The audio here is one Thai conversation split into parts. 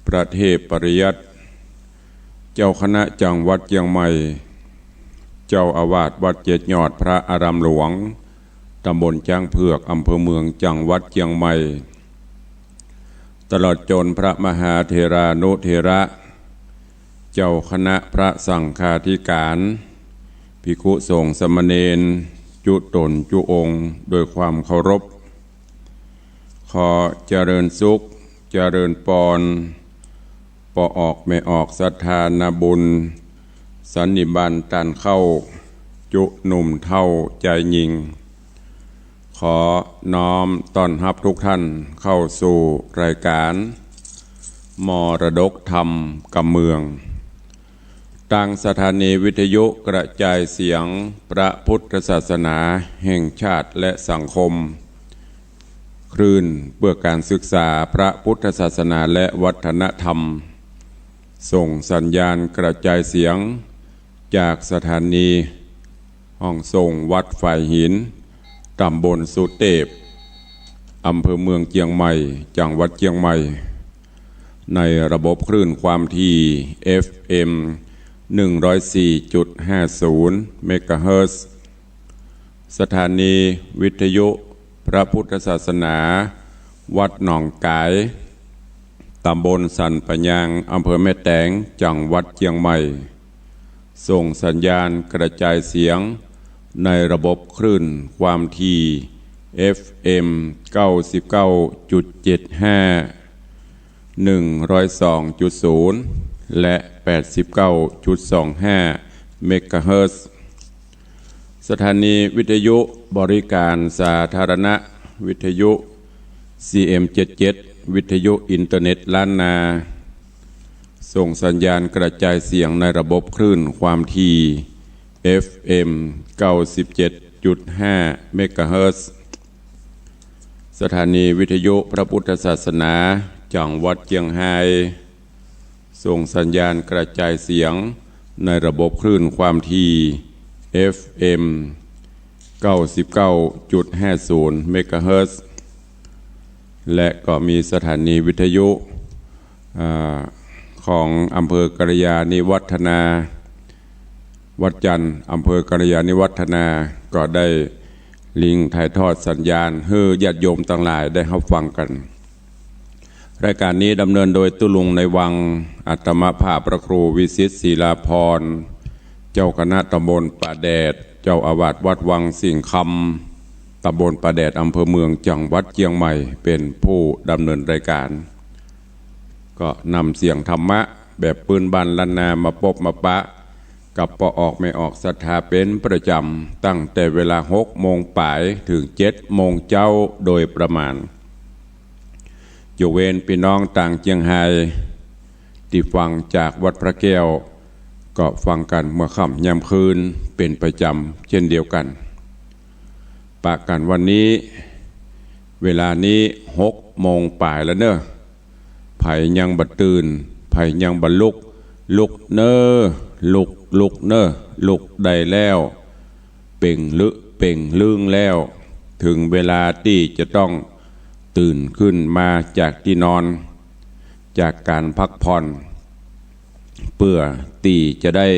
พระเทพปริยัติเจ้าคณะจังหวัดเชียงใหม่เจ้าอาวาสวัดเจ็ดยอดพระอารามหลวงตำบลจ้างเผือกอำเภอเมืองจังหวัดเชียงใหม่ตลอดจนพระมหาเถรานุเถระเจ้าคณะพระสังฆาธิการภิกขุสงฆ์สมณเณรจุตนจุองค์โดยความเคารพขอเจริญสุขเจริญปอนปอออกไม่ออกศรัทธานาบุญสันนิบาตตันเข้าจุหนุ่มเท่าใจยิงขอน้อมต้อนรับทุกท่านเข้าสู่รายการมรดกธรรมกับเมืองทางสถานีวิทยุกระจายเสียงพระพุทธศาสนาแห่งชาติและสังคมคลื่นเพื่อการศึกษาพระพุทธศาสนาและวัฒนธรรมส่งสัญญาณกระจายเสียงจากสถานีห้องส่งวัดฝ่ายหินตำบลสุเทพอำเภอเมืองเชียงใหม่จังหวัดเชียงใหม่ในระบบคลื่นความถี่ FM 104.50 เมกะเฮิรตซ์สถานีวิทยุพระพุทธศาสนาวัดหนองกายตำบลสันปะยางอำเภอแม่แตงจังหวัดเชียงใหม่ส่งสัญญาณกระจายเสียงในระบบคลื่นความถี่ FM 99.75 102.0 และ 89.25 เมกะเฮิรตซ์สถานีวิทยุบริการสาธารณะวิทยุ CM77 วิทยุอินเทอร์เน็ตล้านนาส่งสัญญาณกระจายเสียงในระบบคลื่นความถี่ FM 97.5 เมกะเฮิรตซ์สถานีวิทยุพระพุทธศาสนาจังหวัดเชียงรายส่งสัญญาณกระจายเสียงในระบบคลื่นความถี่ FM 99.50 เมกะเฮิรตซ์และก็มีสถานีวิทยุของอำเภอกัลยาณิวัฒนาวัดจันทร์อำเภอกัลยาณิวัฒนาก็ได้ลิงถ่ายทอดสัญญาณให้ญาติโยมทั้งหลายได้รับฟังกันรายการนี้ดำเนินโดยตุลุงในวังอัตมภาพพระครูวิสิตศิลาภรณ์เจ้าคณะตำบลป่าแดดเจ้าอาวาสวัดวังสิงห์คำตำบลป่าแดดอำเภอเมืองจังหวัดเชียงใหม่เป็นผู้ดำเนินรายการก็นำเสียงธรรมะแบบปืนบันล้านนามาพบมาปะกับปอออกไม่ออกศรัทธาเป็นประจำตั้งแต่เวลา6 โมงป่ายถึง7 โมงเจ้าโดยประมาณอยู่เวรพี่น้องต่างเชียงไฮ้ที่ฟังจากวัดพระแก้วก็ฟังกันเมื่อค่ำยามคืนเป็นประจำเช่นเดียวกันปะกันวันนี้เวลานี้6 โมงป่ายแล้วเนอะไผ่ยังบัดตื่นไผ่ยังบัดลุกเนอลุกเนอลุกได้แล้วเป่งลึงแล้วถึงเวลาที่จะต้องตื่นขึ้นมาจากที่นอนจากการพักผ่อนเพื่อตีจะได้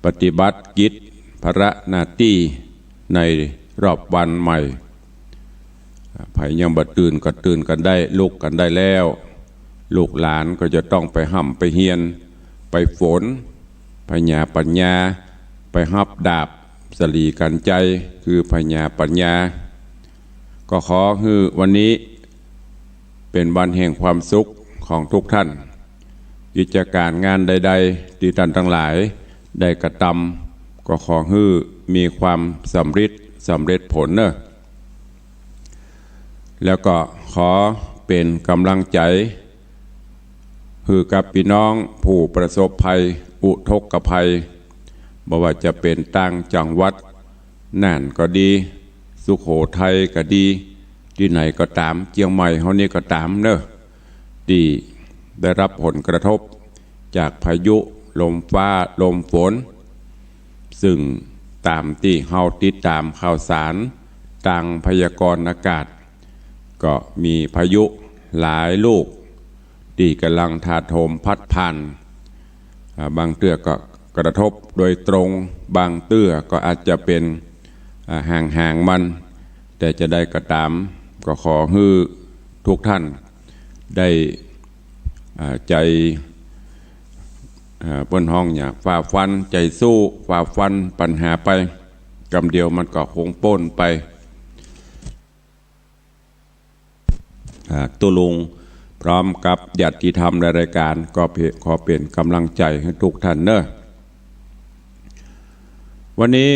ปฏิบัติกิจภาระหน้าที่ในรอบวันใหม่ไผ่ยังบัดตื่นก็ตื่นกันได้ลุกกันได้แล้วลูกหลานก็จะต้องไปห่ำไปเฮียนไปฝนพญาปัญญาไปฮับดาบสลีกันใจคือพญาปัญญาก็ขอให้วันนี้เป็นวันแห่งความสุขของทุกท่านกิจการงานใดๆที่ท่านทั้งหลายได้กระทำก็ขอให้มีความสำเร็จผลเนอะแล้วก็ขอเป็นกำลังใจคือกับพี่น้องผู้ประสบภัยอุทกภัยบ่ว่าจะเป็นต่างจังหวัดน่านก็ดีสุโขทัยก็ดีที่ไหนก็ตามเชียงใหม่เฮานี่ก็ตามเนอะที่ได้รับผลกระทบจากพายุลมฟ้าลมฝนซึ่งตามที่เฮาติดตามข่าวสารทางพยากรณ์อากาศก็มีพายุหลายลูก ที่กำลังถาโถมพัดผ่านบางเตื้อก็กระทบโดยตรงบางเตื้อก็อาจจะเป็นห่างมันแต่จะได้กระตามก็ขอให้ทุกท่านได้ใจเปิ้นห้องเนี่ยฝ่าฟันใจสู้ฝ่าฟันปัญหาไปกำเดียวมันก็คงป้นไปตุลุงพร้อมกับญาติธรรมในรายการก็ขอเป็นกำลังใจให้ทุกท่านเนอะวันนี้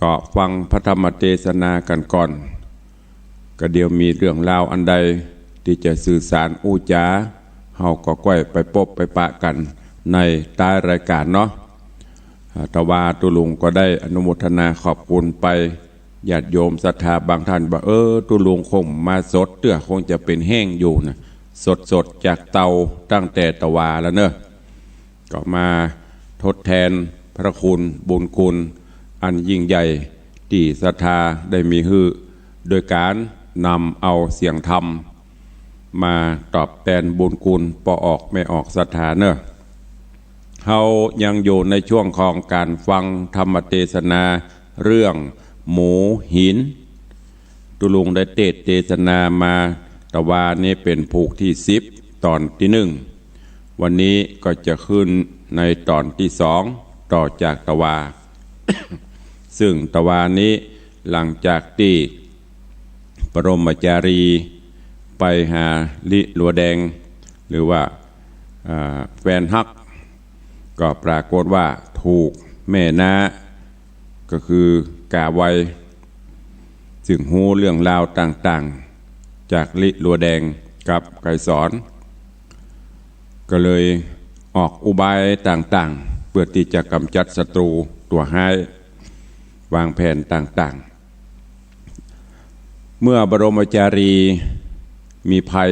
ก็ฟังพระธรรมเทศนากันก่อนก็เดี๋ยวมีเรื่องราวอันใดที่จะสื่อสารอู้จาเฮาก็ก้อยไปพบไปปะกันในใต้รายการเนาะตะวาตุลุงก็ได้อนุโมทนาขอบคุณไปญาติโยมศรัทธาบางท่านบอกตุลุงคงมาสดเตื้อคงจะเป็นแห้งอยู่นะสดจากเตาตั้งแต่ตะวาแล้วเนอะก็มาทดแทนพระคุณบุญคุณอันยิ่งใหญ่ที่ศรัทธาได้มีฮื้อโดยการนำเอาเสียงธรรมมาตอบแทนบุญคุณปออกไม่ออกศรัทธาเนอะเขายังอยู่ในช่วงของการฟังธรรมเทศนาเรื่องหมูหินตุลุงได้เทศนามาตะวานี้เป็นผูกที่10ตอนที่1วันนี้ก็จะขึ้นในตอนที่2ต่อจากตะวา ซึ่งตะวานี้หลังจากที่ปรมจารีไปหาลิลัวแดงหรือว่าแฟนฮักก็ปรากฏว่าถูกแม่น้าก็คือกาไวซึ่งหูเรื่องราวต่างๆจากลิลัวแดงกับไกรสอนก็เลยออกอุบายต่างๆเพื่อที่จะกำจัดศัตรูตัวร้ายวางแผนต่างๆเมื่อบรมจารีมีภัย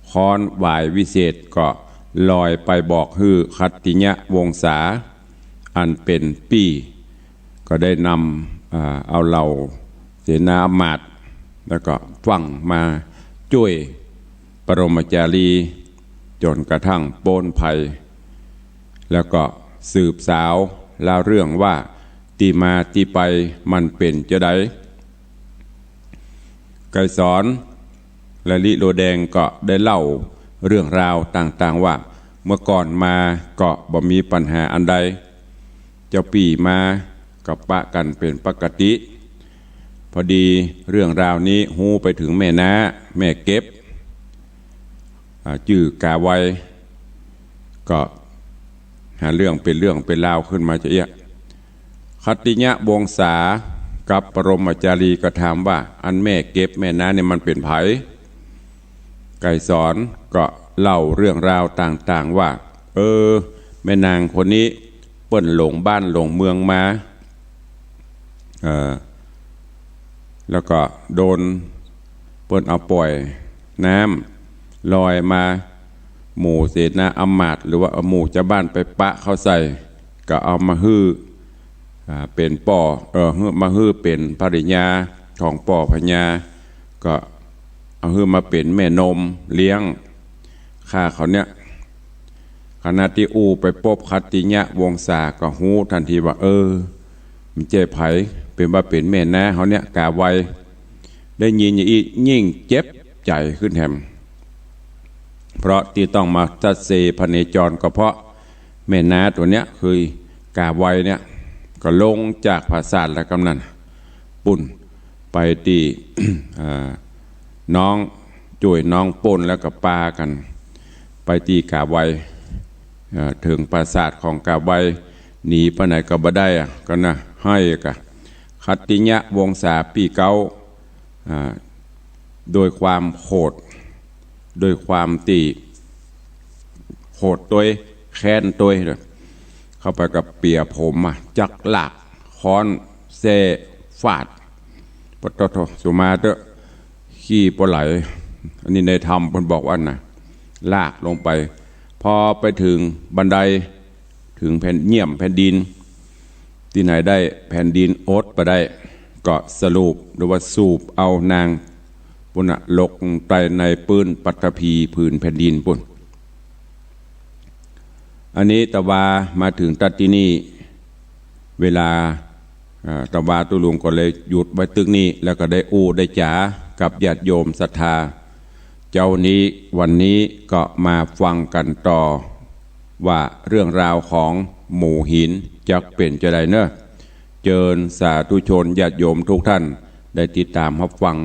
ค้อนหวายวิเศษก็ลอยไปบอกฮือคัตติญะวงศาอันเป็นปี้ก็ได้นำเอาเหล่าเสนาอมาตย์แล้วก็ฟังมาช่วยปรมจารีจนกระทั่งโปนภัยแล้วก็สืบสาวเล่าเรื่องว่าที่มาที่ไปมันเป็นจะไดไกรสอนและลิโลแดงก็ได้เล่าเรื่องราวต่างๆว่าเมื่อก่อนมาก็บ่มีปัญหาอันใดเจ้าปี่มากับปะกันเป็นปกติพอดีเรื่องราวนี้หูไปถึงแม่น้าแม่เก็บจื่อกาไวก็หาเรื่องเป็นราวขึ้นมาจะเอะคัตติญะวงศากับปรมจารีก็ถามว่าอันแม่เก็บแม่น้าเนี่ยมันเป็นไผไกรสอนก็เล่าเรื่องราวต่างๆว่าแม่นางคนนี้เปิ้นหลงบ้านหลงเมืองมาแล้วก็โดนเปิ้นเอาปล่อยน้ำลอยมาหมู่เสนาอำมาตย์หรือว่าหมู่เจ้าบ้านไปปะเข้าใส่ก็เอามาฮื้อเป็นป่อมาฮื้อเป็นภริยาของป่อพญาก็เอาฮื้อมาเป็นแม่นมเลี้ยงข้าเขาเนี่ยขณะที่อูไปพบคัตติญะวงศาก็หูทันทีว่ามันเจ็บไผเป็นว่าเป็นแม่น้าเขาเนี่ยกาไวได้ยินอย่างนี้ยิ่งเจ็บใจขึ้นแถมเพราะที่ต้องมาทัดเซพเนจรก็เพราะแม่น้าตัวเนี้ยคือกาไวเนี่ยก็ลงจากปราสาทแล้วกำนันปุ่นไปที่ น้องจุ่ยน้องป่นแล้วก็ปากันไปตีกาไวถึงปราสาทของกาไวหนีไปไหนก็บ่ได้ก็นะให้กะคัตติญะวงศาปีเก้าโดยความโหดโดยความตีโหดตัวแค้นตัวเข้าไปกับเปียผมจักหลักค้อนเซฟาดปตทสุมาเตอขี้ปลาไหลอันนี้ในธรรมเพิ่นบอกว่านะลากลงไปพอไปถึงบันไดถึงแผ่นเงี่ยมแผ่นดินที่ไหนได้แผ่นดินโอ๊ตไปได้ก็สรุปหรือว่าสูบเอานาง ปุ่นลกไตในปืนปัตตภีพื้นแผ่นดินปุ่นอันนี้ตะวามาถึงตัดที่นี่เวลาตะวาตุลุงก็เลยหยุดไว้ตึกนี้แล้วก็ได้อู้ได้จ๋ากับญาติโยมศรัทธาเจ้านี้วันนี้ก็มาฟังกันต่อว่าเรื่องราวของหมู่หินจะเป็นจะไดเนอะเจิญสาธุชนญาติโยมทุกท่านได้ติดตามรับฟัง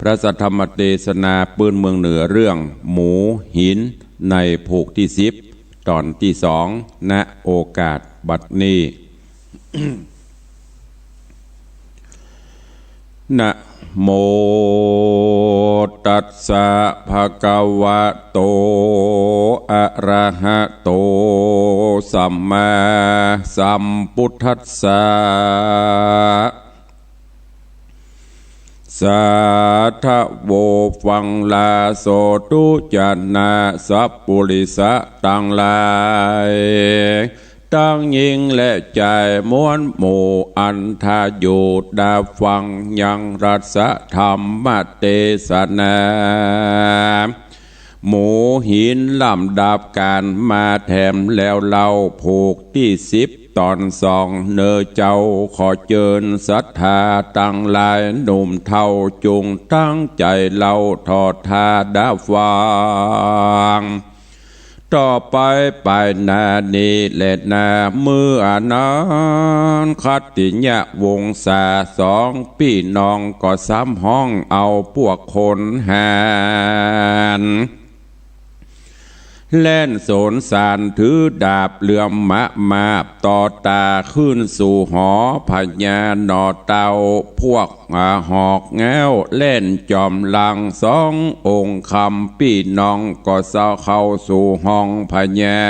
พระสัทธรรมเทศนาปืนเมืองเหนือเรื่องหมูหินในภูกที่10ตอนที่2ณโอกาสบัดนี้ นะโมตัสสะภะคะวะโตอะระหะโตสัมมาสัมพุทธัสสะสาธุโวฟังลาโสตุจนะสัพปุริสะตังหลายตั้งยิงและใจม้วนหมู่อันทาอยู่ดาฟังยังรัสธรรมเทศนาหมูหินลำดับการมาแถมแล้วเล่าผูกที่10ตอน2เนอเจ้าขอเจิญศรัทธาตั้งหลายหนุ่มเท่าจุงตั้งใจเล่าทอดทาดาฟังต่อไปไปนานี้และนาเมื่อนานคัตติญะวงศา2พี่น้องก็3ห้องเอาพวกคนหานแล่นโสนสารถือดาบเหลื่อมมะมาบต่อตาขึ้นสู่หอพญาหนอเตาพวกหอกแง้วเล่นจอมลัง2องค์คำพี่น้องก็เข้าสู่ห้องพญา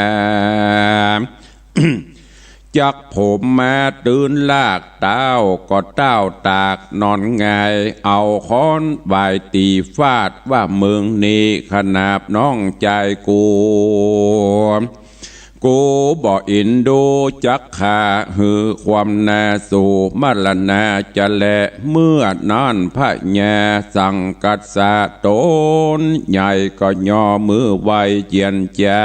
จักผมมาตื่นลากเต้าก็เต้าตากนอนง่ายเอาค้อนใบตีฟาดว่าเมืองนี้ขนาบน้องใจกูบ่อินดูจักขาหือความนาสู่มัลนาจะแลเมื่อนานพระญาสั่งกัดสะโตนใหญ่ก็ย่อมือไว้เจียนจา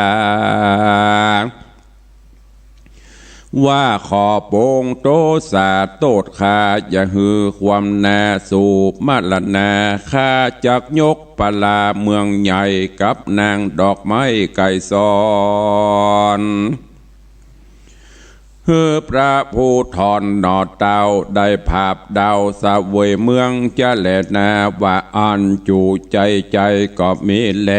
ว่าขอโปงโตสาโตดขาอย่าหือความนาสู่มาลนาข้าจักยกปลาเมืองใหญ่กับนางดอกไม้ไก่ซอนเฮือพระผู้ถอนหนอเต้าได้ภาพดาวสะเวยเมืองจะแลนาว่าอันจูใจใจก็มีแล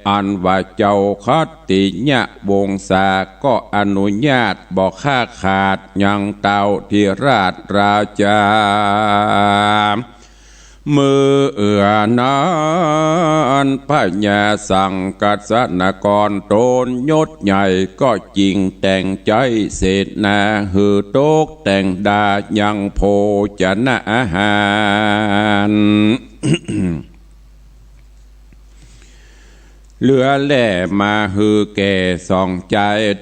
อันว่าเจ้าคัตติญะวงศาก็อนุญาตบอกค่าขาดยังเต้าที่ราชราชามือเอื้อนานพระญาสั่งกัสนกรโตนยศใหญ่ก็จริงแต่งใจเศษนาหือโตกแต่งดายังโพจะนาอาหาร เหลือแหล่มาฮือแก่สองใจ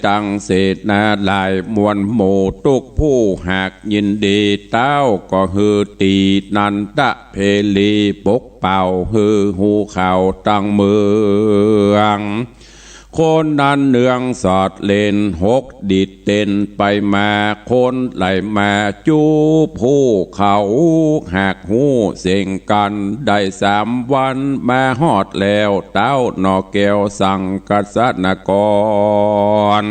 ตั้งเศษนาลายมวลหมู่ทุกผู้หากยินดีเต้าก็ฮือตีนันตะเพลีปกเป่าฮือหูข่าวตั้งเมืองคนนั้นเนืองสอดเลน6ดิดเต้นไปมาคนไหลมาจูผู้เขาหากหูเสียงกันได้3 วันมาฮอดแล้วเต้านอแก้วสั่งกัสนกร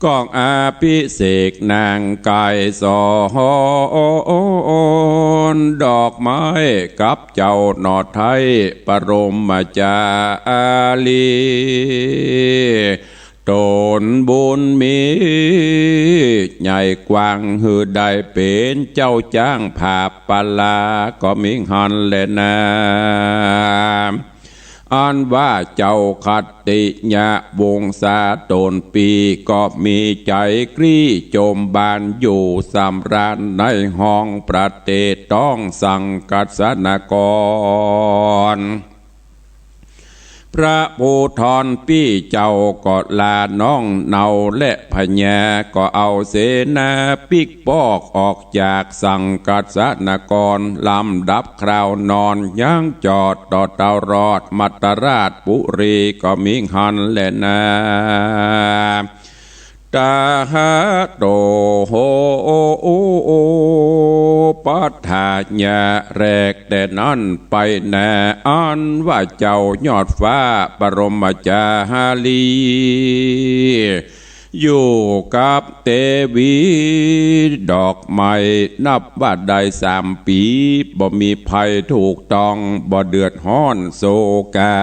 กองอาภิเษกนางกายสอนดอกไม้กับเจ้าหนอไทยปรมจาลีตนบุญมีใหญ่กว้างหือได้เป็นเจ้าจ้างภาพปลาก็มิงหันแลนาอันว่าเจ้าคัตติญะวงศาตนปีก็มีใจกรี้โจมบานอยู่สำราญในห้องประเทศต้องสั่งกัสนกร พระภูธรปี้เจ้าก็ลาน้องเนาและพญาก็เอาเสนาปิกปอกออกจากสังกัสนกรลำดับคราวนอนย่างจอดต่อเตารอดมัตตราชปุรีก็มิหันและนาตาหาโตโหปัฏฐาญาแรกแต่นั้นไปแน่อันว่าเจ้ายอดฟ้าบรมจารีอยู่กับเตวีดอกไม้นับว่าได้3 ปีบ่มีภัยถูกต้องบ่เดือดร้อนโศกา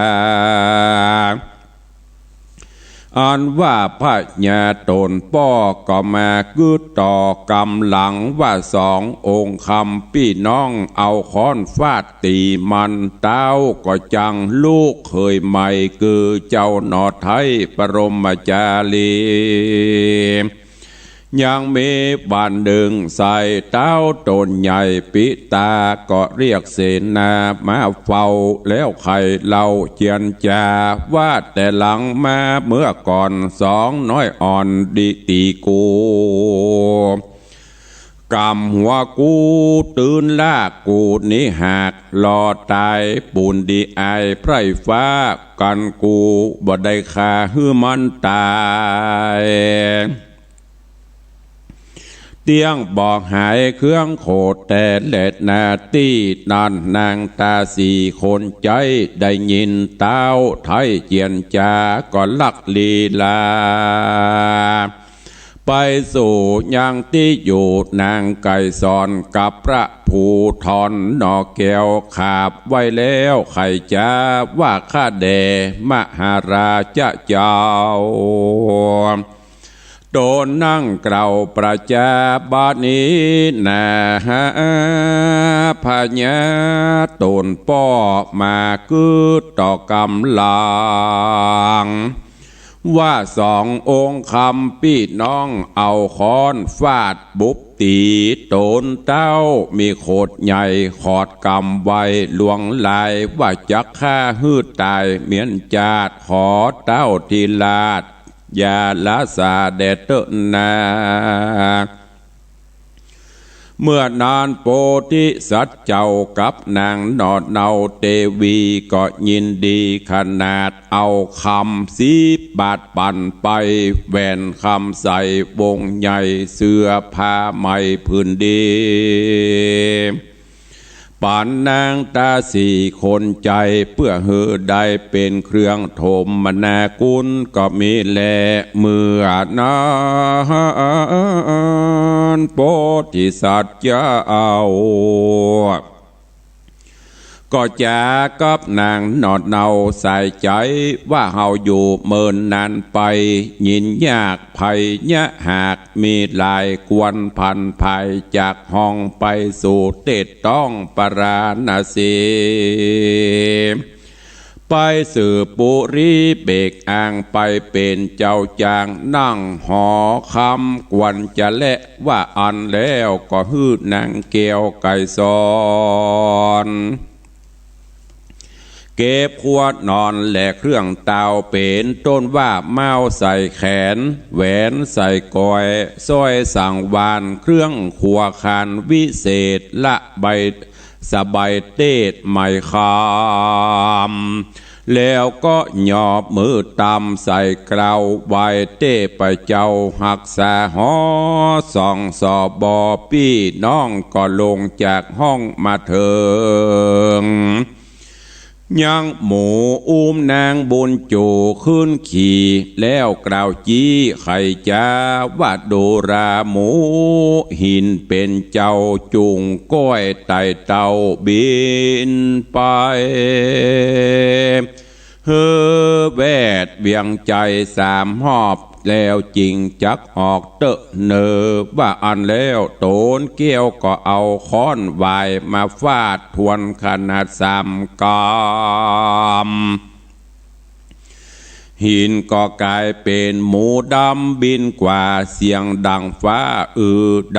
อันว่าพระญาตนป้อก็มากึดต่อกำหลังว่า2 องค์คำพี่น้องเอาค้อนฟาดตีมันเต้าก็จังลูกเคยใหม่คือเจ้าหนอไทยปรมจารียังมีบ้านหนึ่งใส่เต้าตนใหญ่ปิตาก็เรียกเสนามาเฝ้าแล้วใครเล่าเจียนจาว่าแต่หลังมาเมื่อก่อน2 น้อยอ่อนดิตีกูกำหัวกูตื่นลากกูนี้หากรอตายปูนดีไอไพร่ฟ้ากันกูบ่ได้คาหื้อมันตายเตียงบอกหายเครื่องโคดแต่เล็ดนาตีนันนางตา4 คนใจได้ยินเต้าไทยเจียนจาก็ลักลีลาไปสู่ยังที่อยู่นางไก่สอนกับพระภูธรนอแก้วขาบไว้แล้วไข่จ้าว่าข้าแด่มหาราชเจ้าโดนนั่งเกล่าประจาบานี้นาพญาตนป้อมากืดต่อกำลังว่า2 องค์คำพี่น้องเอาค้อนฟาดบุบตีโตนเต้ามีโคดใหญ่ขอดกำไว้ลวงลายว่าจักฆ่าหื้อตายเหมียนจาดขอเต้าทีลาดยาละสาเดตนาเมื่อนานโพธิสัตว์เจ้ากับนางนอดเนาเตวีก็ยินดีขนาดเอาคำ10 บาทปั่นไปแหวนคำใส่วงใหญ่เสื้อผ้าใหม่พื้นดีป่านนางตา4 คนใจเพื่อเฮือได้เป็นเครื่องโถมมนากุลก็มีแลเมื่อนานโพธิสัตว์เจ้าก็จะกับนางนอดเนาใส่ใจว่าเฮาอยู่เมินนานไปยินยากภัยยะหากมีลายกวนพันภัยจากห้องไปสู่เตต้องปราณสีไปสื่อปุรีเบกอ่างไปเป็นเจ้าจางนั่งหอคำกวนจะและว่าอันแล้วก็ฮื้อนางเกียวไก่ซอนเก็บขวดนอนและเครื่องเตาเป็นต้นว่าเมาใส่แขนแหวนใส่กอยสร้อยสั่งวานเครื่องขัวคานวิเศษละใบสบายเตดไม่คามแล้วก็หยอบมือตำใส่กราวไว้เต้ไปเจ้าหักษาหอ2 สอบอพี่น้องก็ลงจากห้องมาเถิงยังหมูอุ้มนางบุญจูขึ้นขี่แล้วกล่าวจี้ไข่จ้าว่าโดราหมูหินเป็นเจ้าจุงก้อยไต่เต่าบินไปเฮือแวดเวียงใจ3 หอบแล้วจริงจักออกเตอะเนอว่าอันแล้วโตนเกี้ยวก็เอาค้อนวายมาฟาดทวนขนาด3 กำหินก็กลายเป็นหมูดำบินกว่าเสียงดังฟ้า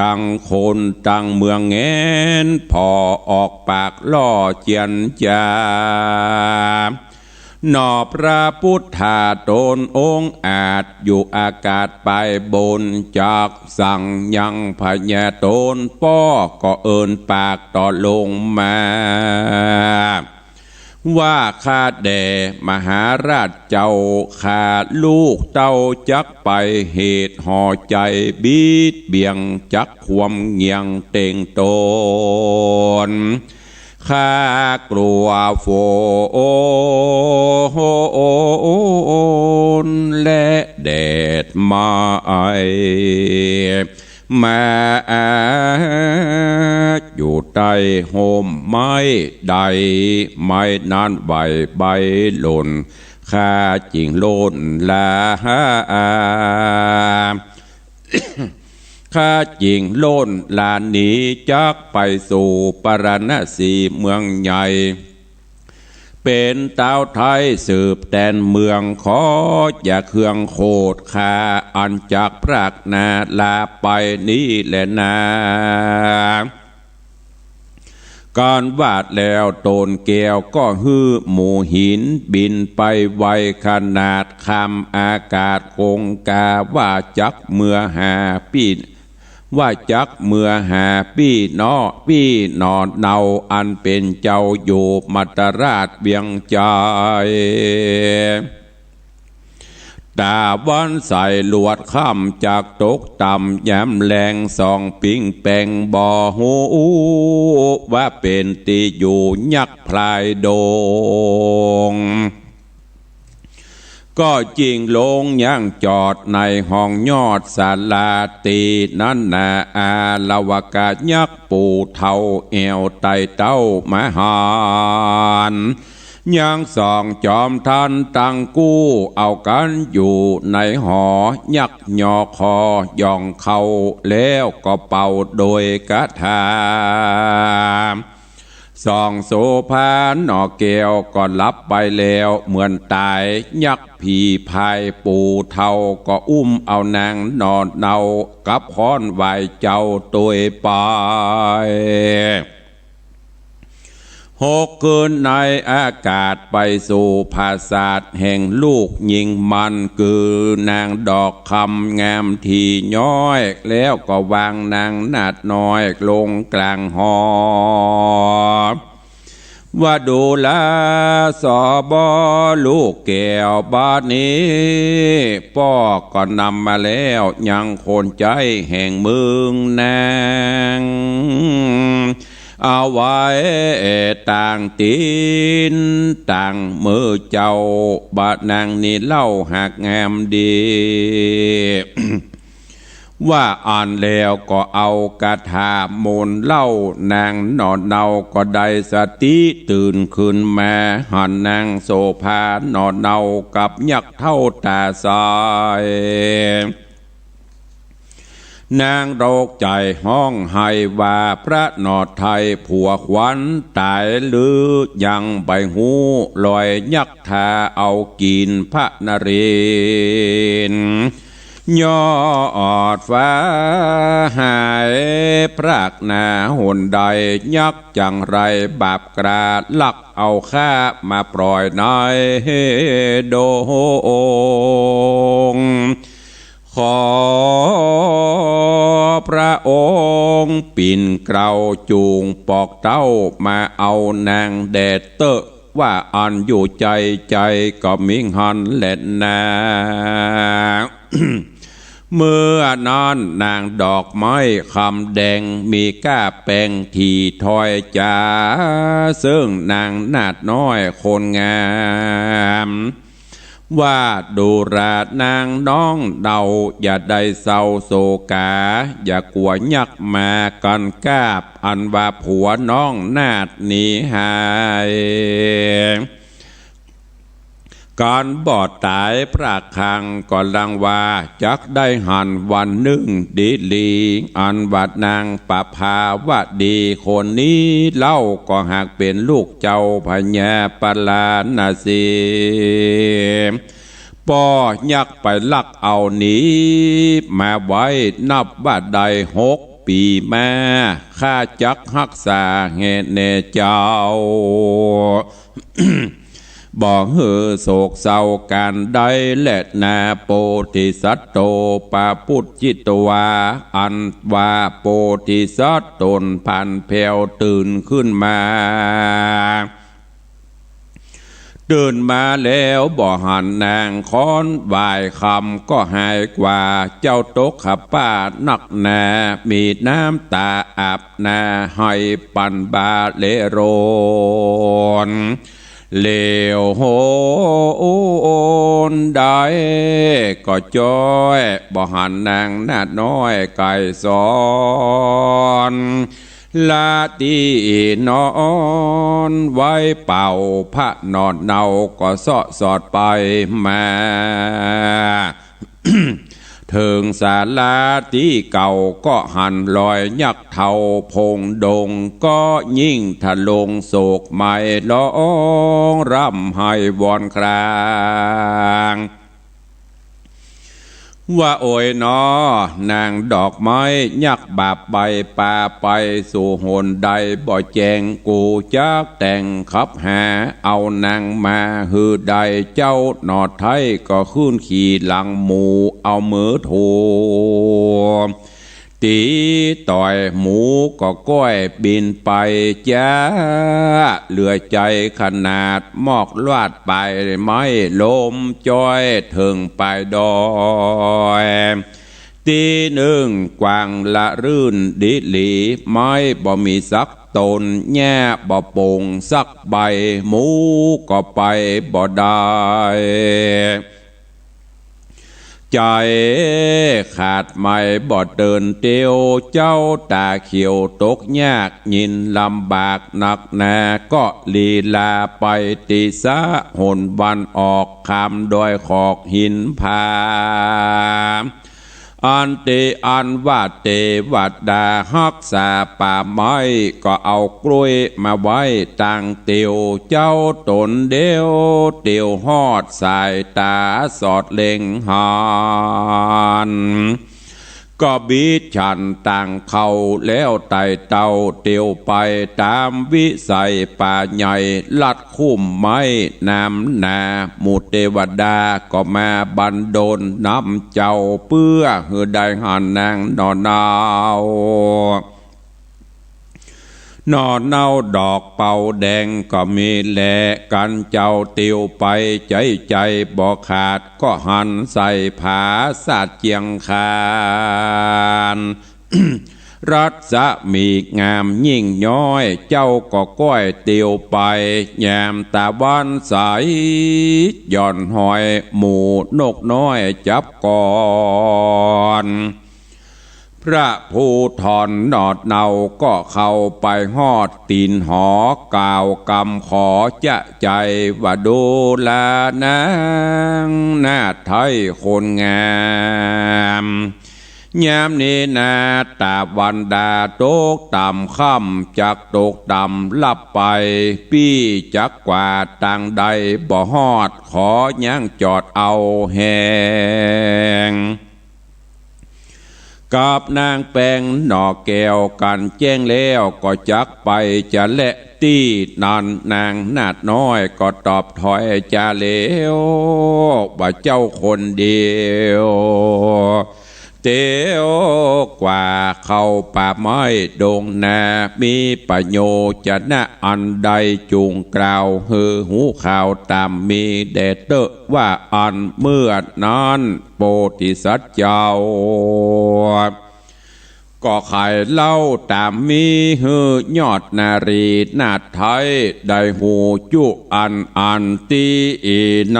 ดังคนดังเมืองแงนพอออกปากล่อเจียนจา หนอพระพุทธาตนองค์อาจอยู่อากาศไปบนจากสั่งยังพญาตนป้อก็เอินปากต่อลงมาว่าข้าแด่มหาราชเจ้าข้าลูกเต้าจักไปเหตุห่อใจบีดเบี่ยงจักความเงียงเต่งตนข้ากลัวโฟนและแดดมามาอยู่ใต้ห่มไม้ใดไม้นั้นใบหล่นข้าจิงโลนลาข้าจิงโลนลานนี้จักไปสู่ปรณสีเมืองใหญ่เป็นเต้าไทยสืบแดนเมืองขออย่าเครื่องโคดข้าอันจากพรากนาลาไปนี้แหละนาก่อนวาดแล้วโตนแก้วก็ฮื้อหมู่หินบินไปไวขนาดคำอากาศคงกาว่าจักเมื่อหาปีว่าจักเมื่อหาพี่นอเนาอันเป็นเจ้าอยู่มัตตราชเวียงใจตาวันใส่ลวดค่ำจากตกต่ำย้ำแรงส่องปิงแปงบ่อหูว่าเป็นตีอยู่ยักพลายโดงก็จริงลงย่างจอดในห้องยอดศาลาตีนั้นนาอาลวกายักปูเท่าเอวไตเต้ามหานยังส่องจอมทันตั้งกู้เอากันอยู่ในหอยักยอคอย่องเข้าแล้วก็เป่าโดยกระถาส่องโสภาหนอแก้วก็ลับไปแล้วเหมือนตายยักผีพายปูเท่าก็อุ้มเอานางนอนเนากับค้อนไหวเจ้าตัวไปหกคืนในอากาศไปสู่ภาษาทแห่งลูกยิงมันคือนางดอกคำงามที่ย้อยแล้วก็วางนางนาดน้อยลงกลางหอว่าดูแลสอบลูกแก้วบ้านนี้พ่อก็นำมาแล้วยังคนใจแห่งเมืองนางเอาไว้ต่างตีนต่างมือเจ้าบาดนางนี่เล่าหักงามดี ว่าอ่านแล้วก็เอากระถาโมนเล่านางนอนเนาก็ได้สติตื่นขึ้นมาหันนางโสภานอนเนากับยักษ์เท่าตาสายนางโรคใจห้องไห้ว่าพระนอดไทยผัวขวัญตายหรือยังใบหูลอยยักษ์ทาเอากินพระนเรนยอดฟ้าหายพรากนาหนใดยักษ์จังไรบาปกราดลักเอาข้ามาปล่อยนายโดงขอพระองค์ปิ่นเกลาจูงปอกเต้ามาเอานางแดดเตอะว่าอันอยู่ใจก็มิงหันแหละนา เมื่อนอนนางดอกไม้คำแดงมีก้าแปงที่ถอยจาซึ่งนางนาดน้อยคนงามว่าดูราดนางน้องเดาอย่าได้เศร้าโศกาอย่ากลัวยักมากันกาบอันว่าผัวน้องนาดหนีหายก่อนบอดตายพระคังก่อนลังว่าจักได้หันวันหนึ่งดีลีอันวัดนางปะภาวดีคนนี้เล่าก็หากเป็นลูกเจ้าพญาปลานาสีป้อยักไปลักเอาหนีมาไว้นับว่าได้6 ปีมาข้าจักรักษาเหตุเนเจ้า บ่เหือโศกเศร้าการใดและนาโปธิสัตโตปาพุทจิตวาอันว่าโปธิสัตตนพันแผ่วตื่นขึ้นมาตื่นมาแล้วบ่หันนางค้อนวายคำก็หายกว่าเจ้าตกขับป้านักนามีน้ำตาอาบนาให้ปันบาเลโรนเลวโหนได้ก็จ้อยบ่หันนางนาดน้อยไก่สอนลาตีนอนไว้เป่าพระนอนเนาก็สอดไปมา ถึงศาลาที่เก่าก็หันลอยยักเท่าพงดงก็ยิ่งทะลงโศกไม่ร้องร่ำให้วอนครางว่าโอยนอนางดอกไม้ยักบาปใบป่าไปสู่หนใดบ่แจงกูจักแต่งขับหาเอานางมาหือใดเจ้าหนอดไทยก็ขึ้นขี่หลังหมูเอามือถูตีต่อยหมูก็ก้อยบินไปจ้าเหลือใจขนาดมอกลวาดไปไม่ลมจ้อยถึงไปดอยตีหนึ่งกวางละรื่นดิหลีไม้บ่มีสักตนแง่บ่ปงสักใบหมูก็ไปบ่ได้ใจขาดไม่บ่เดินเตียวเจ้าตาเขียวตกยากยินลำบากหนักแน่ก็ลีลาไปติสะหนวันออกคำโดยขอกหินผาอันเตอันว่าเตวัดดาฮักษาป่าไม้ก็เอากล้วยมาไว้ตั้งเตียวเจ้าตนเดียวเตียวหอดสายตาสอดเล็งหานก็บีฉันต่างเขาแล้วไต่เต่าเตียวไปตามวิสัยป่าใหญ่ลัดคุ้มไม้น้ำนาหมู่เทวดาก็มาบันดลน้ำเจ้าเพื่อเฮือได้หันนางนอนนาวนอนเน่าดอกเป่าแดงก็มีแหลกันเจ้าติวไปใจบ่ขาดก็หันใส่ผาสาดเจียงคานรัศมีงามยิ่งย้อยเจ้าก็ก้อยติวไปแยมตาวันใสย่อนหอยหมูนกน้อยจับก่อนพระผู้ถอนหนอดเนาก็เข้าไปฮอดตีนหอกล่าวกำขอจะใจว่าดูแลนางนาไทยคนงามยามนี้นาตาวันดาตกต่ำค่ำจักตกต่ำลับไปปี้จักกว่าต่างใดบ่ฮอดขอย่างจอดเอาแหงกับนางแปงหน่อแก้วกันแจ้งแล้วก็จักไปจะเละตีนันนางนาดน้อยก็ตอบถอยจะเลวว่าเจ้าคนเดียวเตียวกว่าเข้าป่าไม้ดงนามีประโยชน์จะนะอันใดจุงกล่าวฮือหูข่าวตามมีเดชเตอว่าอันเมื่อนั้นโพธิสัตว์เจ้าก็ไข่เล่าตามมีฮือยอดนารีนาไทยได้หูจุอันตีน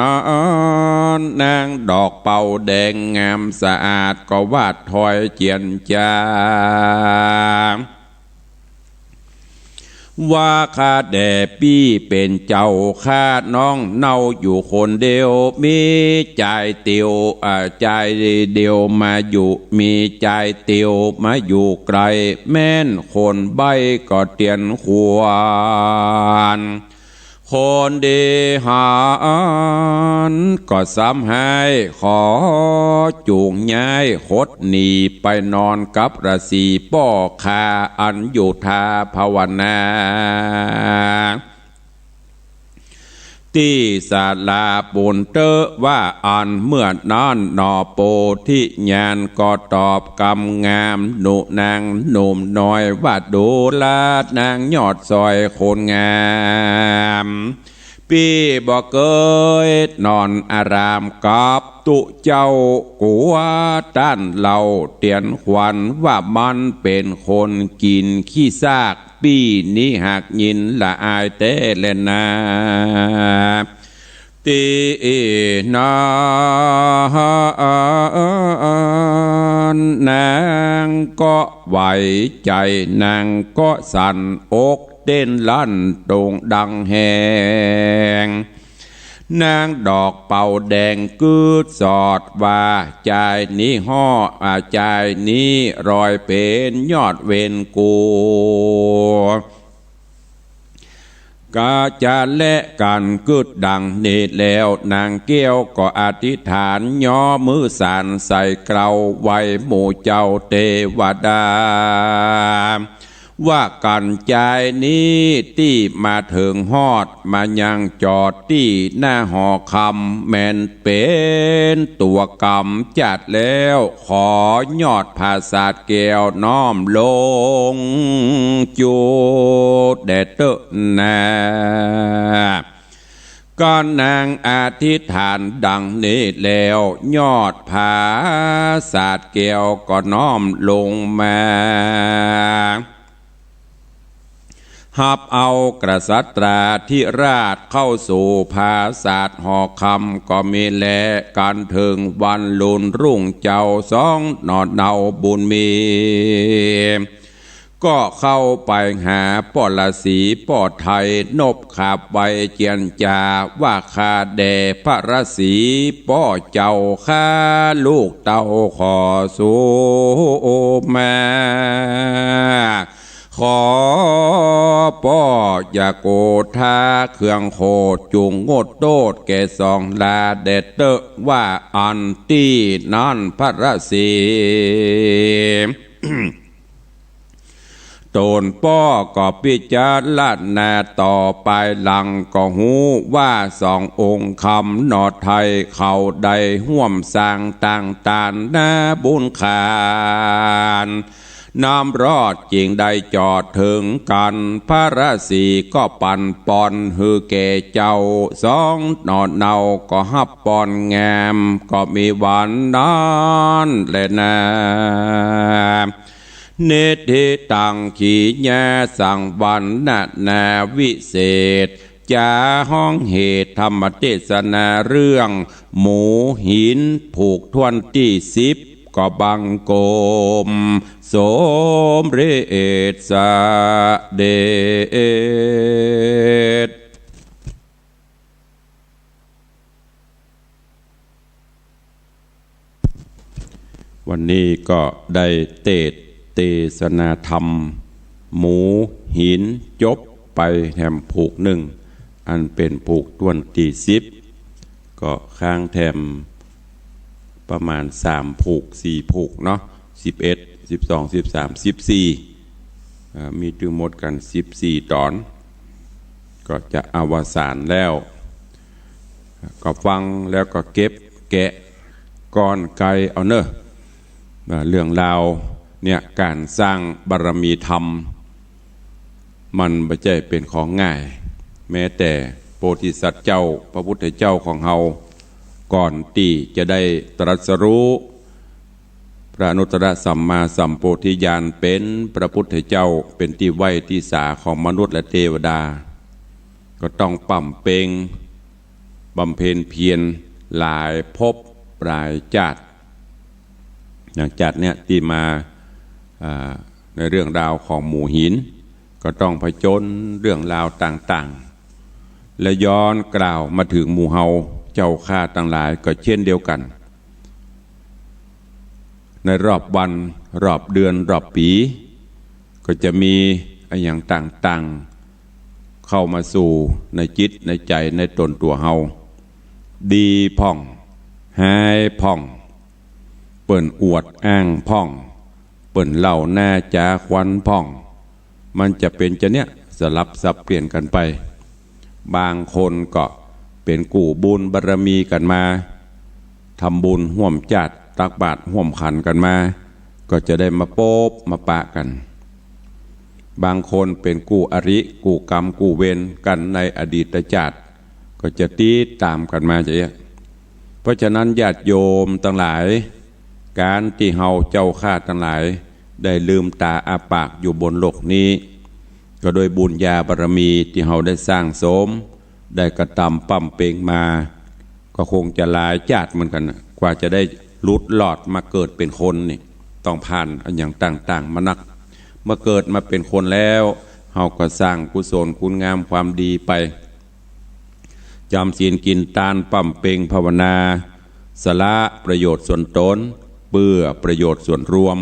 นางดอกเป่าแดงงามสะอาดก็วาดถอยเจียนจาว่าข้าแด่ปี้เป็นเจ้าข้าน้องเน่าอยู่คนเดียวมีใจเตียวใจเดียวมาอยู่มีใจเตียวมาอยู่ไกลแม่นคนใบก็เตียนขวานคนดีหานก็ซ้ำให้ขอจูงย้ายคดหนีไปนอนกับราศีป้อคาอันอยู่ทาภาวนา ที่ศาลาบุญเตอว่าอ่อนเมื่อนอนนอโปธิญาณก็ตอบกำงามหนุนางหนุ่มน้อยว่าดูลานางยอดซอยโคนงามพี่บอกเกยนอนอารามกับตุเจ้ากัวต้านเราเตียนขวัญว่ามันเป็นคนกินขี้ซากปีนี้หากยินละอายเต้เลนาตีนนางก็ไหวใจนางก็สั่นอกเต้นลั่นโด่งดังแหงนางดอกเป่าแดงกืดสอดว่าใจนี้ห่อใจนี้รอยเป็นยอดเวนกูกาจะและกันกึดดังเนตแล้วนางเกี้ยวก็อธิษฐานย่อมือสานใส่เกลาไว้หมู่เจ้าเทวดาว่ากันใจนี้ที่มาถึงฮอดมายังจอดที่หน้าหอคำแม่นเป็นตัวกรรมจัดแล้วขอยอดภาษาแก้วน้อมลงจูดแดดเตนาก้อนนางอธิษฐานดังนี้แล้วยอดภาษาแก้วก็น้อมลงมาหับเอากษัตราธิราชเข้าสู่ภาษาหอคำก็มีแลการถึงวันลุนรุ่งเจ้าสองนอดเนาบุญมีก็เข้าไปหาปอละสีปอดไทยนบขาบใบเจียนจาว่าคาแด่พระราศีป้อเจ้าข้าลูกเต้าขอสู่มาขอป้ออย่าโกธาเครื่องโคดจุงงดโตดแก่สองลาเด็ดเตอว่าอันตี้นั่นพระราศี โตนป้อก็พิจารณาต่อไปหลังก็หูว่าสององค์คำนอไทยเขาได้ห่วมสร้างต่างตานนาบุญขานน้ำรอดจริงได้จอดถึงกันพระราศีก็ปั่นปอนฮือแก่เจ้าสองนอนเนาก็ฮับปอนงามก็มีวันนั้นแลนะเนติตังขีญาสังวันนาวิเศษจาห้องเหตุธรรมเทศนาเรื่องหมูหินผูกทวนที่10ก็บังโกมสมเรศสะเดชวันนี้ก็ได้เทศนาธรรมหมูหินจบไปแถมผูก1อันเป็นผูกทวนที่10ก็ข้างแถมประมาณ3ผูก4ผูกเนาะ11 12 13 14มีถึงหมดกัน14ตอนก็จะอวสานแล้วก็ฟังแล้วก็เก็บแกะก้อนไกเอาเนอะเรื่องราวเนี่ยการสร้างบารมีธรรมมันไม่ใช่เป็นของง่ายแม้แต่โพธิสัตว์เจ้าพระพุทธเจ้าของเฮาก่อนที่จะได้ตรัสรู้พระอนุตตรสัมมาสัมโพธิญาณเป็นพระพุทธเจ้าเป็นที่ไหวที่สาของมนุษย์และเทวดาก็ต้องปั่มเปงบำเพ็ญเพียรหลายภพหลายชาติอย่างจัดเนี่ยที่มาในเรื่องราวของหมู่หินก็ต้องผจญเรื่องราวต่างๆและย้อนกล่าวมาถึงหมู่เฮาเจ้าข้าต่างหลายก็เช่นเดียวกันในรอบวันรอบเดือนรอบปีก็จะมีอย่างต่างๆเข้ามาสู่ในจิตในใจในตนตัวเฮาดีพ่องหายพ่องเปิ่นอวดอ้างพ่องเปิ่นเล่าหน้าจ้าควันพ่องมันจะเป็นจะเนี้ยสลับสับเปลี่ยนกันไปบางคนก็ เป็นกู่บุญบารมีกันมาทำบุญห่วมจัดตักบาตรห่วมขันกันมาก็จะได้มาโป๊บมาปะกันบางคนเป็นกู้อริกู้กรรมกู้เวรกันในอดีตชาติก็จะตีตามกันมาจะเพราะฉะนั้นญาติโยมทั้งหลายการที่เฮาเจ้าข้าทั้งหลายได้ลืมตาอาปากอยู่บนโลกนี้ก็โดยบุญญาบารมีที่เฮาได้สร้างสมได้กระทำปั้มเปงมาก็คงจะหลายชาติเหมือนกันกว่าจะได้หลุดหลอดมาเกิดเป็นคนนี่ต้องผ่านอันอย่างต่างๆมานักเมื่อเกิดมาเป็นคนแล้วเฮาก็สร้างกุศลคุณงามความดีไปจำศีลกินทานปั้มเปงภาวนาสละประโยชน์ส่วนตนเพื่อประโยชน์ส่วนรวม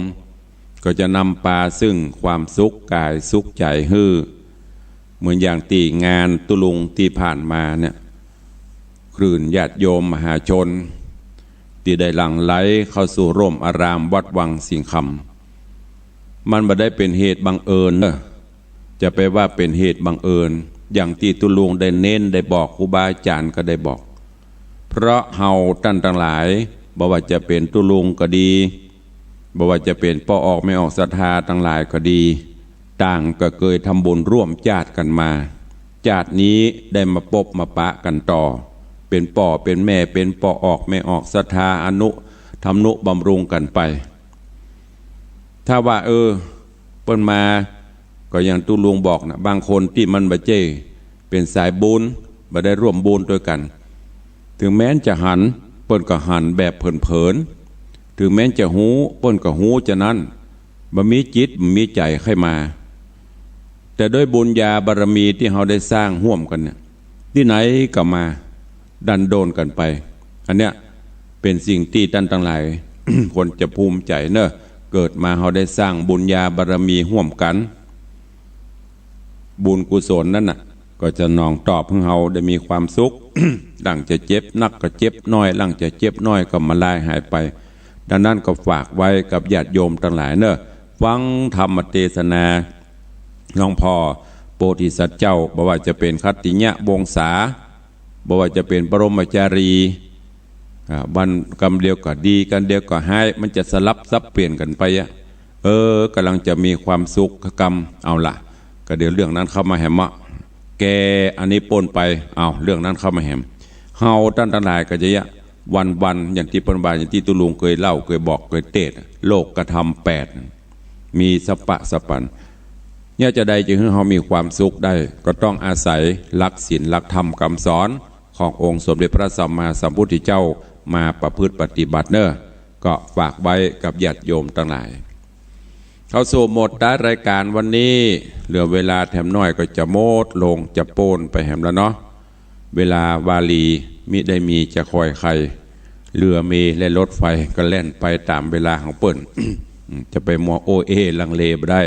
ก็จะนำพาซึ่งความสุขกายสุขใจฮือเหมือนอย่างตีงานตุลุงที่ผ่านมาเนี่ยคลื่นญาติโยมมหาชนที่ได้หลั่งไหลเข้าสู่ร่มอารามวัดวังสิงคำมันไม่ได้เป็นเหตุบังเอิญจะไปว่าเป็นเหตุบังเอิญอย่างที่ตุลุงได้เน้นได้บอกครูบาอาจารย์ก็ได้บอกเพราะเฮาท่านทั้งหลายบ่ว่าจะเป็นตุลุงก็ดีบ่ว่าจะเป็นป้อออกไม่ออกศรัทธาทั้งหลายก็ดีต่างก็เคยทำบุญร่วมญาติกันมาญาตินี้ได้มาพบมาปะกันต่อเป็นป่อเป็นแม่เป็นป่อออกไม่ออกศรัทธาอนุทำนุบำรุงกันไปถ้าว่าเปิ้นมาก็อย่างตุลุงบอกนะบางคนที่มันบ่เจ้เป็นสายบุญบ่ได้ร่วมบุญด้วยกันถึงแม้นจะหันเปิ้นก็หันแบบเผินๆถึงแม้นจะหูเปิ้นก็หูจะนั้นบ่มีจิตบ่มีใจใครมาแต่ด้วยบุญญาบารมีที่เราได้สร้างร่วมกันเนี่ยที่ไหนก็มาดันโดนกันไปอันเนี้ยเป็นสิ่งที่ท่านทั้งหลาย คนจะภูมิใจเนอะเกิดมาเราได้สร้างบุญญาบารมีร่วมกันบุญกุศลนั่นน่ะก็จะนองตอบให้เราได้มีความสุข ดังจะเจ็บนักก็เจ็บน้อยหลังจะเจ็บน้อยก็มาลายหายไปดังนั้นก็ฝากไว้กับญาติโยมทั้งหลายเนอะฟังธรรมเทศนาหลวงพ่อโพธิสัตว์เจ้าบ่ว่าจะเป็นคัตติยะวงศาบ่ว่าจะเป็นบรมจารีวันกำเดียวก็ดีกันเดียวก็ให้มันจะสลับซับเปลี่ยนกันไปกำลังจะมีความสุขกรรมเอาล่ะก็เดี๋ยวเรื่องนั้นเข้ามาแหมแกอันนี้ปนไปเอาเรื่องนั้นเข้ามาแหมเฮาท่านทั้งหลายก็จะวันอย่างที่ปนบาอย่างที่ตุลุงเคยเล่าเคยบอกเคยเทศโลกกระทำ8มีสปะสปันเนี่ยจะได้จึงให้เรามีความสุขได้ก็ต้องอาศัยหลักศีลหลักธรรมคำสอนขององค์สมเด็จพระสัมมาสัมพุทธเจ้ามาประพฤติปฏิบัติเนอะก็ฝากไว้กับญาติโยมทั้งหลายเข้าสู่หมดได้รายการวันนี้เหลือเวลาแถมน้อยก็จะโมดลงจะโปนไปแหมแล้วเนาะเวลาวาลีมิได้มีจะคอยใครเรือมีและรถไฟก็แล่นไปตามเวลาของเปิ้น จะไปมัวโอเอลังเลไม่ได้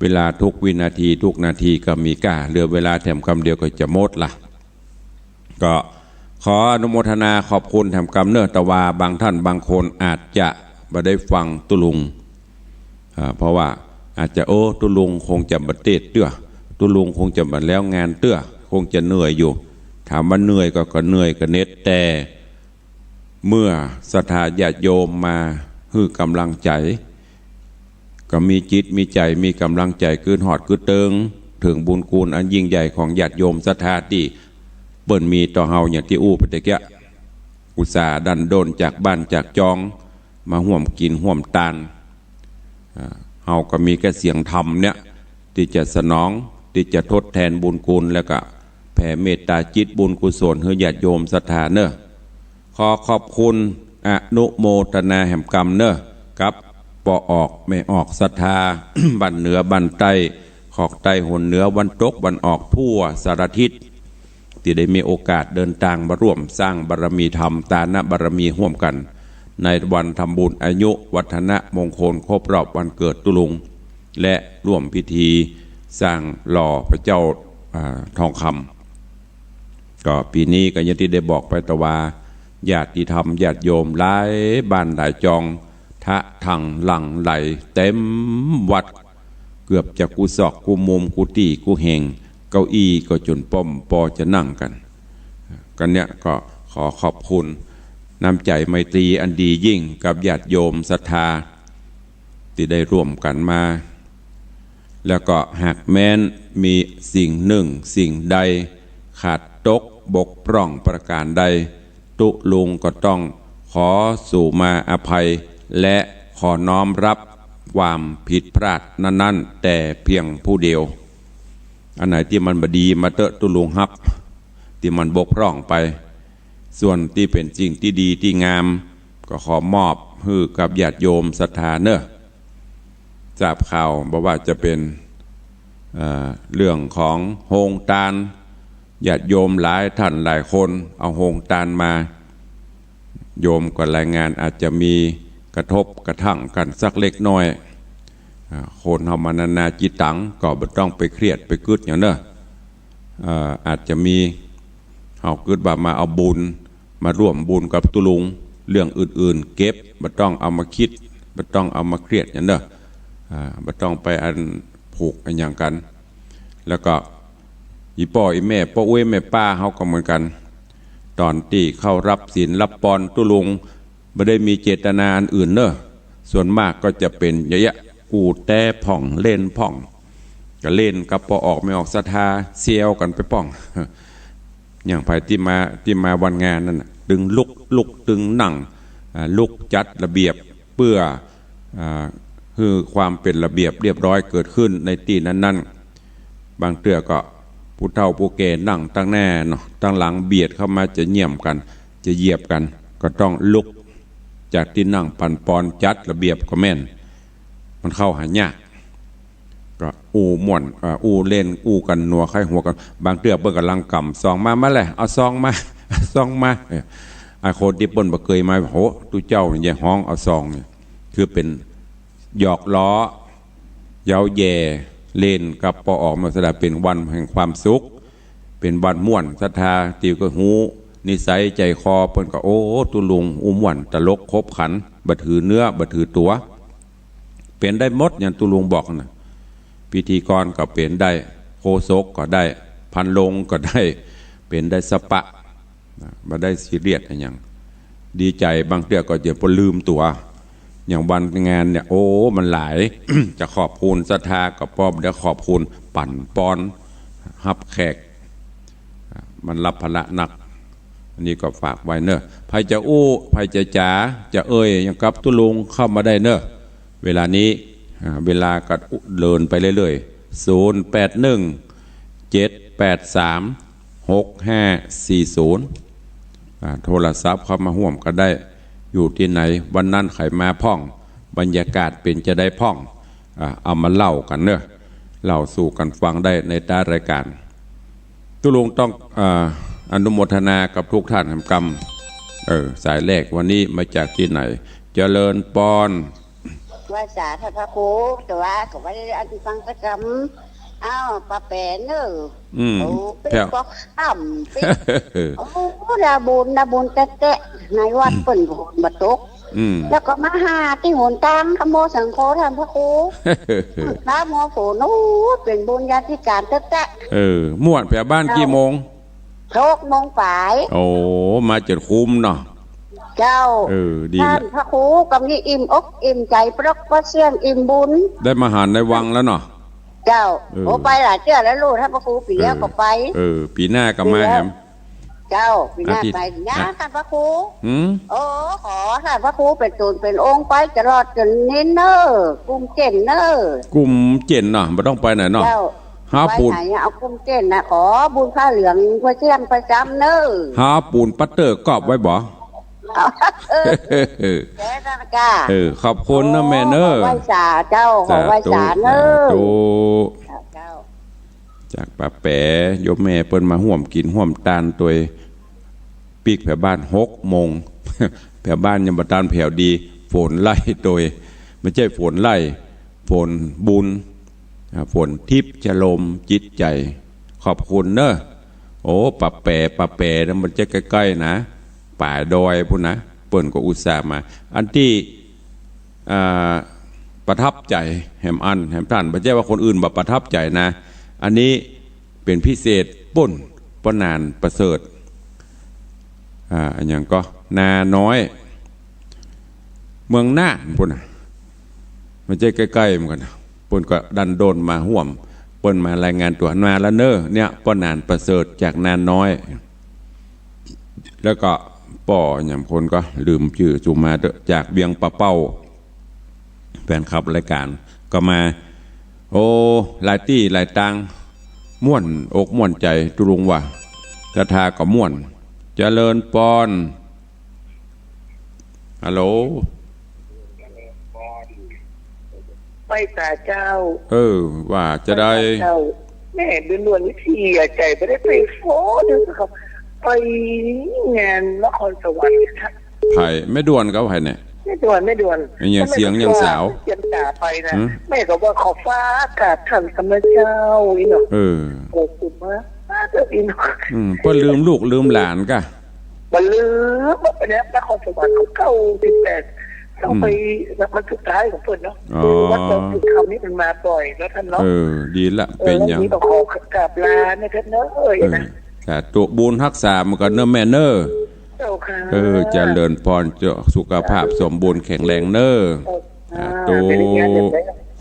เวลาทุกวินาทีทุกนาทีก็มีก้าเหลือเวลาแถมคำเดียวก็จะหมดละก็ขออนุโมทนาขอบคุณแถมคำเนื้อตะวาบางท่านบางคนอาจจะไม่ได้ฟังตุลุงเพราะว่าอาจจะตุลุงคงจะบัดเตดเตื้อตุลุงคงจะบัดแล้วงานเตื้อคงจะเหนื่อยอยู่ถามว่าเหนื่อยก็เหนื่อยก็เน็ตแต่เมื่อศรัทธาญาติโยมมาให้กำลังใจก็มีจิตมีใจมีกำลังใจคืนหอดคือเติงถึงบุญคุณอันยิ่งใหญ่ของญาติโยมศรัทธาที่เปิ้นมีต่อเฮาอย่างที่ไปตะเกียอุตส่าห์ดันโดนจากบ้านจากจองมาห่วมกินห่วมตานเฮาก็มีแค่เสียงธรรมเนี่ยที่จะสนองที่จะทดแทนบุญคุณแล้วก็แผ่เมตตาจิตบุญกุศลให้ญาติโยมศรัทธาเนอะขอขอบคุณอนุโมทนาแห่งกรรมเนอะกับปอออกไม่ออกศรัทธา บันเหนือบันใต้ขอกใต้หนเหนือวันตกวันออกทั่วสารทิศที่ได้มีโอกาสเดินทางมาร่วมสร้างบารมีธรรมตานะบารมีร่วมกันในวันทำบุญอายุวัฒนะมงคลครบรอบวันเกิดตุลุงและร่วมพิธีสร้างหล่อพระเจ้าทองคำก็ปีนี้ก็อย่างที่ได้บอกไปตะวาญาติธรรมญาติโยมหลายบ้านหลายจองทะทังหลังไหลเต็มวัดเกือบจะกูซอกกูมุมกูตีกูเฮงเก้าอี้ก็จนป้อมปอจะนั่งกัน กันเนี่ยก็ขอขอบคุณน้ำใจไมตรีอันดียิ่งกับญาติโยมศรัทธาที่ได้ร่วมกันมาแล้วก็หากแม้นมีสิ่งหนึ่งสิ่งใดขาดตกบกพร่องประการใดตุลุงก็ต้องขอสู่มาอภัยและขอน้อมรับความผิดพลาดนั้นๆแต่เพียงผู้เดียวอันไหนที่มันบดีมาเตอะตุลุงฮับที่มันบกพร่องไปส่วนที่เป็นสิ่งที่ดีที่งามก็ขอมอบให้กับญาติโยมศรัทธาเนอะทราบข่าวบอกว่าจะเป็นเรื่องของโฮงตาลญาติโยมหลายท่านหลายคนเอาโฮงตาลมาโยมก็รายงานอาจจะมีกระทบกระทั่งกันสักเล็กน้อยคนเฮามานานาจิตังก็บ่ต้องไปเครียดไปกึดอย่างเนอะอาจจะมีเฮากึดว่ามาเอาบุญมาร่วมบุญกับตุลุงเรื่องอื่นๆเก็บบ่ต้องเอามาคิดบ่ต้องเอามาเครียดอย่างเนอะบ่ต้องไปอันผูกอันอย่างกันแล้วก็อีพ่ออีแม่พ่ออุ้ยแม่ป้าเฮาก็เหมือนกันตอนที่เข้ารับศีลรับปอนตุลุงไม่ได้มีเจตนาอันอื่นเนอะส่วนมากก็จะเป็นเยอะๆกูแต่ผ่องเล่นผ่องก็เล่นกับพอออกไม่ออกศรัทธาเซียวกันไปป่องอย่างไปที่มาวันงานนั่นดึงลุกดึงนั่งลุกจัดระเบียบเพื่อคือความเป็นระเบียบเรียบร้อยเกิดขึ้นในที่นั้นๆบางเตื้อก็ผู้เฒ่าผู้แก่นั่งตั้งแน่เนาะตั้งหลังเบียดเข้ามาจะเยี่ยมกันจะเหยียบกันก็ต้องลุกจากที่นั่งปั่นปอนจัดระเบียบก็แม่นมันเข้าหายากก็อู้ม่วนอู้เล่นอู้กันนัวไข้หัวกันบางเตื้อเปิ้นกำลังกำซองมาแหละเอาซองมาซองมาไอ้คนที่เปิ้นบ่เคยมาโหตู้เจ้าเนี่ยห้องเอาซองเนี่ยคือเป็นหยอกล้อเย้าแย่เล่นกับปอออกมาแสดงเป็นวันแห่งความสุขเป็นวันม่วนศรัทธาติวก็หูนิสัยใจคอเปิ้นก็โอ้ตุลุงอุ้มม่วนตลกครบขันบ่ถือเนื้อบ่ถือตัวเป็นได้หมดอย่างตุลุงบอกนะพิธีกรก็เป็นได้โคศกก็ได้พันลงก็ได้เป็นได้สปะบ่ได้ซีเรียสอะไรอย่างดีใจบางเตื้อก็จะบ่ลืมตัวอย่างวันงานเนี่ยโอ้มันหลาย จะขอบคุณศรัทธากับป้อมเดี๋ยวขอบคุณปั่นปอนฮับแขกมันรับภาระหนักอันนี้ก็ฝากไว้เนอะใครจะอู้ใครจะจ๋าจะเอ่ยอย่างกับตุลุงเข้ามาได้เนอะเวลานี้เวลาก็เดินไปเรื่อยๆ0817836540โทรศัพท์เข้ามาห่วมกันได้อยู่ที่ไหนวันนั้นไขมาพ่องบรรยากาศเป็นจะได้พ่องเอามาเล่ากันเนอะเล่าสู่กันฟังได้ในตารายการตุลุงต้องอนุโมทนากับทุกท่านทำกรรมสายแรกวันนี้มาจากที่ไหนเจริญปอนว่าสาธพระครูแต่ว่าก็ไม่ได้อธิฟังประจำอ้าวปลาแปรเนอะโอ้เป็นก็ข้ามเป็นโอ้ดาบุญแตะในวัดเปิ่นโหนบัตกแล้วก็มาหาที่โหนตังขโมสังโฆทำพระครูน้าโมโผนู้เป็นบุญญาธิการแตะม่วนแผ่บ้านกี่โมง6 โมงฝ่ายโอ้มาจนคุ้มเนาะเจ้าดีท่านพระครูกำนี้อิ่มอกอิ่มใจปรกว่าเสียงอิ่มบุญได้มาหารในวังแล้วเนาะเจ้าโอ้ไปหลายเจ้าแล้วลูกท่านพระครูปีแล้วก็ไปปีหน้าก็มาแฮมเจ้าปีหน้าไปนะท่านพระครูโอ้ขอท่านพระครูเป็นตูนเป็นองค์ไปตลอดจนเน้นเนอกุมเจนเนอกลุ่มเจนเนาะไม่ต้องไปไหนเนาะหาปูนเอากุมเจนนะขอบุญผ้าเหลืองพระเชี่ยงประจำเนอหาปูนปัตเตอร์กอบไว้บ่แก่ท่านก้าขอบคุณนะแม่เนอไหว้สาเจ้าขอไหว้สาเนอจากป้าแป๋โยมแม่เปิ้นมาห่วมกินห่วมตาลตัวปีกแผ่บ้าน6 โมงแผ่บ้านยังบ่ตานแผ่วดีฝนไล่ตัวไม่ใช่ฝนไล่ฝนบุญฝนทิพย์ชโลมจิตใจขอบคุณเนอะโอ้ป้าแป๋นั้นมันจะใกล้ๆนะป่าดอยพุ่นนะเปิ้นก็อุตส่าห์มาอันที่ประทับใจแหมท่านไม่ใช่ว่าคนอื่นบ่ประทับใจนะอันนี้เป็นพิเศษป่นปนานประเสริฐ อย่างก็นาน้อยเมืองน่านพุ่นน่ะมันใจใกล้ๆเหมือนกันปุ่นก็ดันโดนมาห่วมปุ่นมารายงานตัวมาแล้วเนอเนี่ยป้อนานประเสริฐจากนานน้อย แล้วก็ป่ออย่างคนก็ลืมชื่อจุมาจากเบียงปะเป้าแฟนคลับรายการก็มาโอ้หลายตี้หลายตังม่วนอกม่วนใจตุลุงว่าจะทาก็ม่วนเจริญปอนฮัลโหลไปตาเจ้าว่าจะได้แม่เดือนด่วนวิธีใจไม่ได้ไปโฟนึงครับไปงานนครสวรรค์ครับไผ่ไม่ด่วนก็ไผ่เนี่ยไม่ด่วนอย่างเสียงอย่างสาวเสียงตาไปนะแม่ก็ว่าขอฟ้าอากาศท่านธรรมเจ้าอีเนาะโอ้สุดมากอีเนาะเพิ่นลืมลูกลืมหลานกะบ่ลืมไปเนี่ยนครสวรรค์เขาเข้า18ต้องไปมันสุดท้ายของเพิ่นเนาะวัดตรงจุดคำนี้มันมาปล่อยแล้วท่านเนาะดีละเป็นอย่างนี้ต้องขอกราบลานะครับเนาะนะแต่ตัวบุญรักษามันก็เนอแม่เนอเจริญพรเจ้าสุขภาพสมบูรณ์แข็งแรงเนอ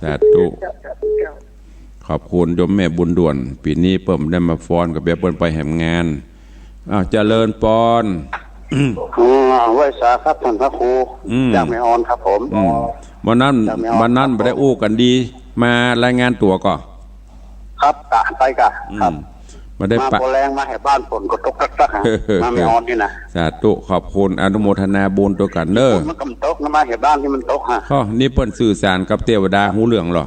สาธุขอบคุณโยมแม่บุญด่วนปีนี้เพิ่มได้มาฟ้อนกับเบี้ยเปิ้นไปแหมงานเจริญพรไหว้สาครับท่านพระครูจากแม่ออนครับผมวันนั้นไปได้อู้กันดีมารายงานตัวก็ครับไปกะครับมาโปรแรงมาให้บ้านฝนก็ตกตักๆมาแม่ออนนี่นะสาธุขอบคุณอนุโมทนาบุญตัวกันเด้อมันกำตกนะมาให้บ้านที่มันตกฮะนี่เปิ้นสื่อสารกับเทวดาหูเรื่องหรอ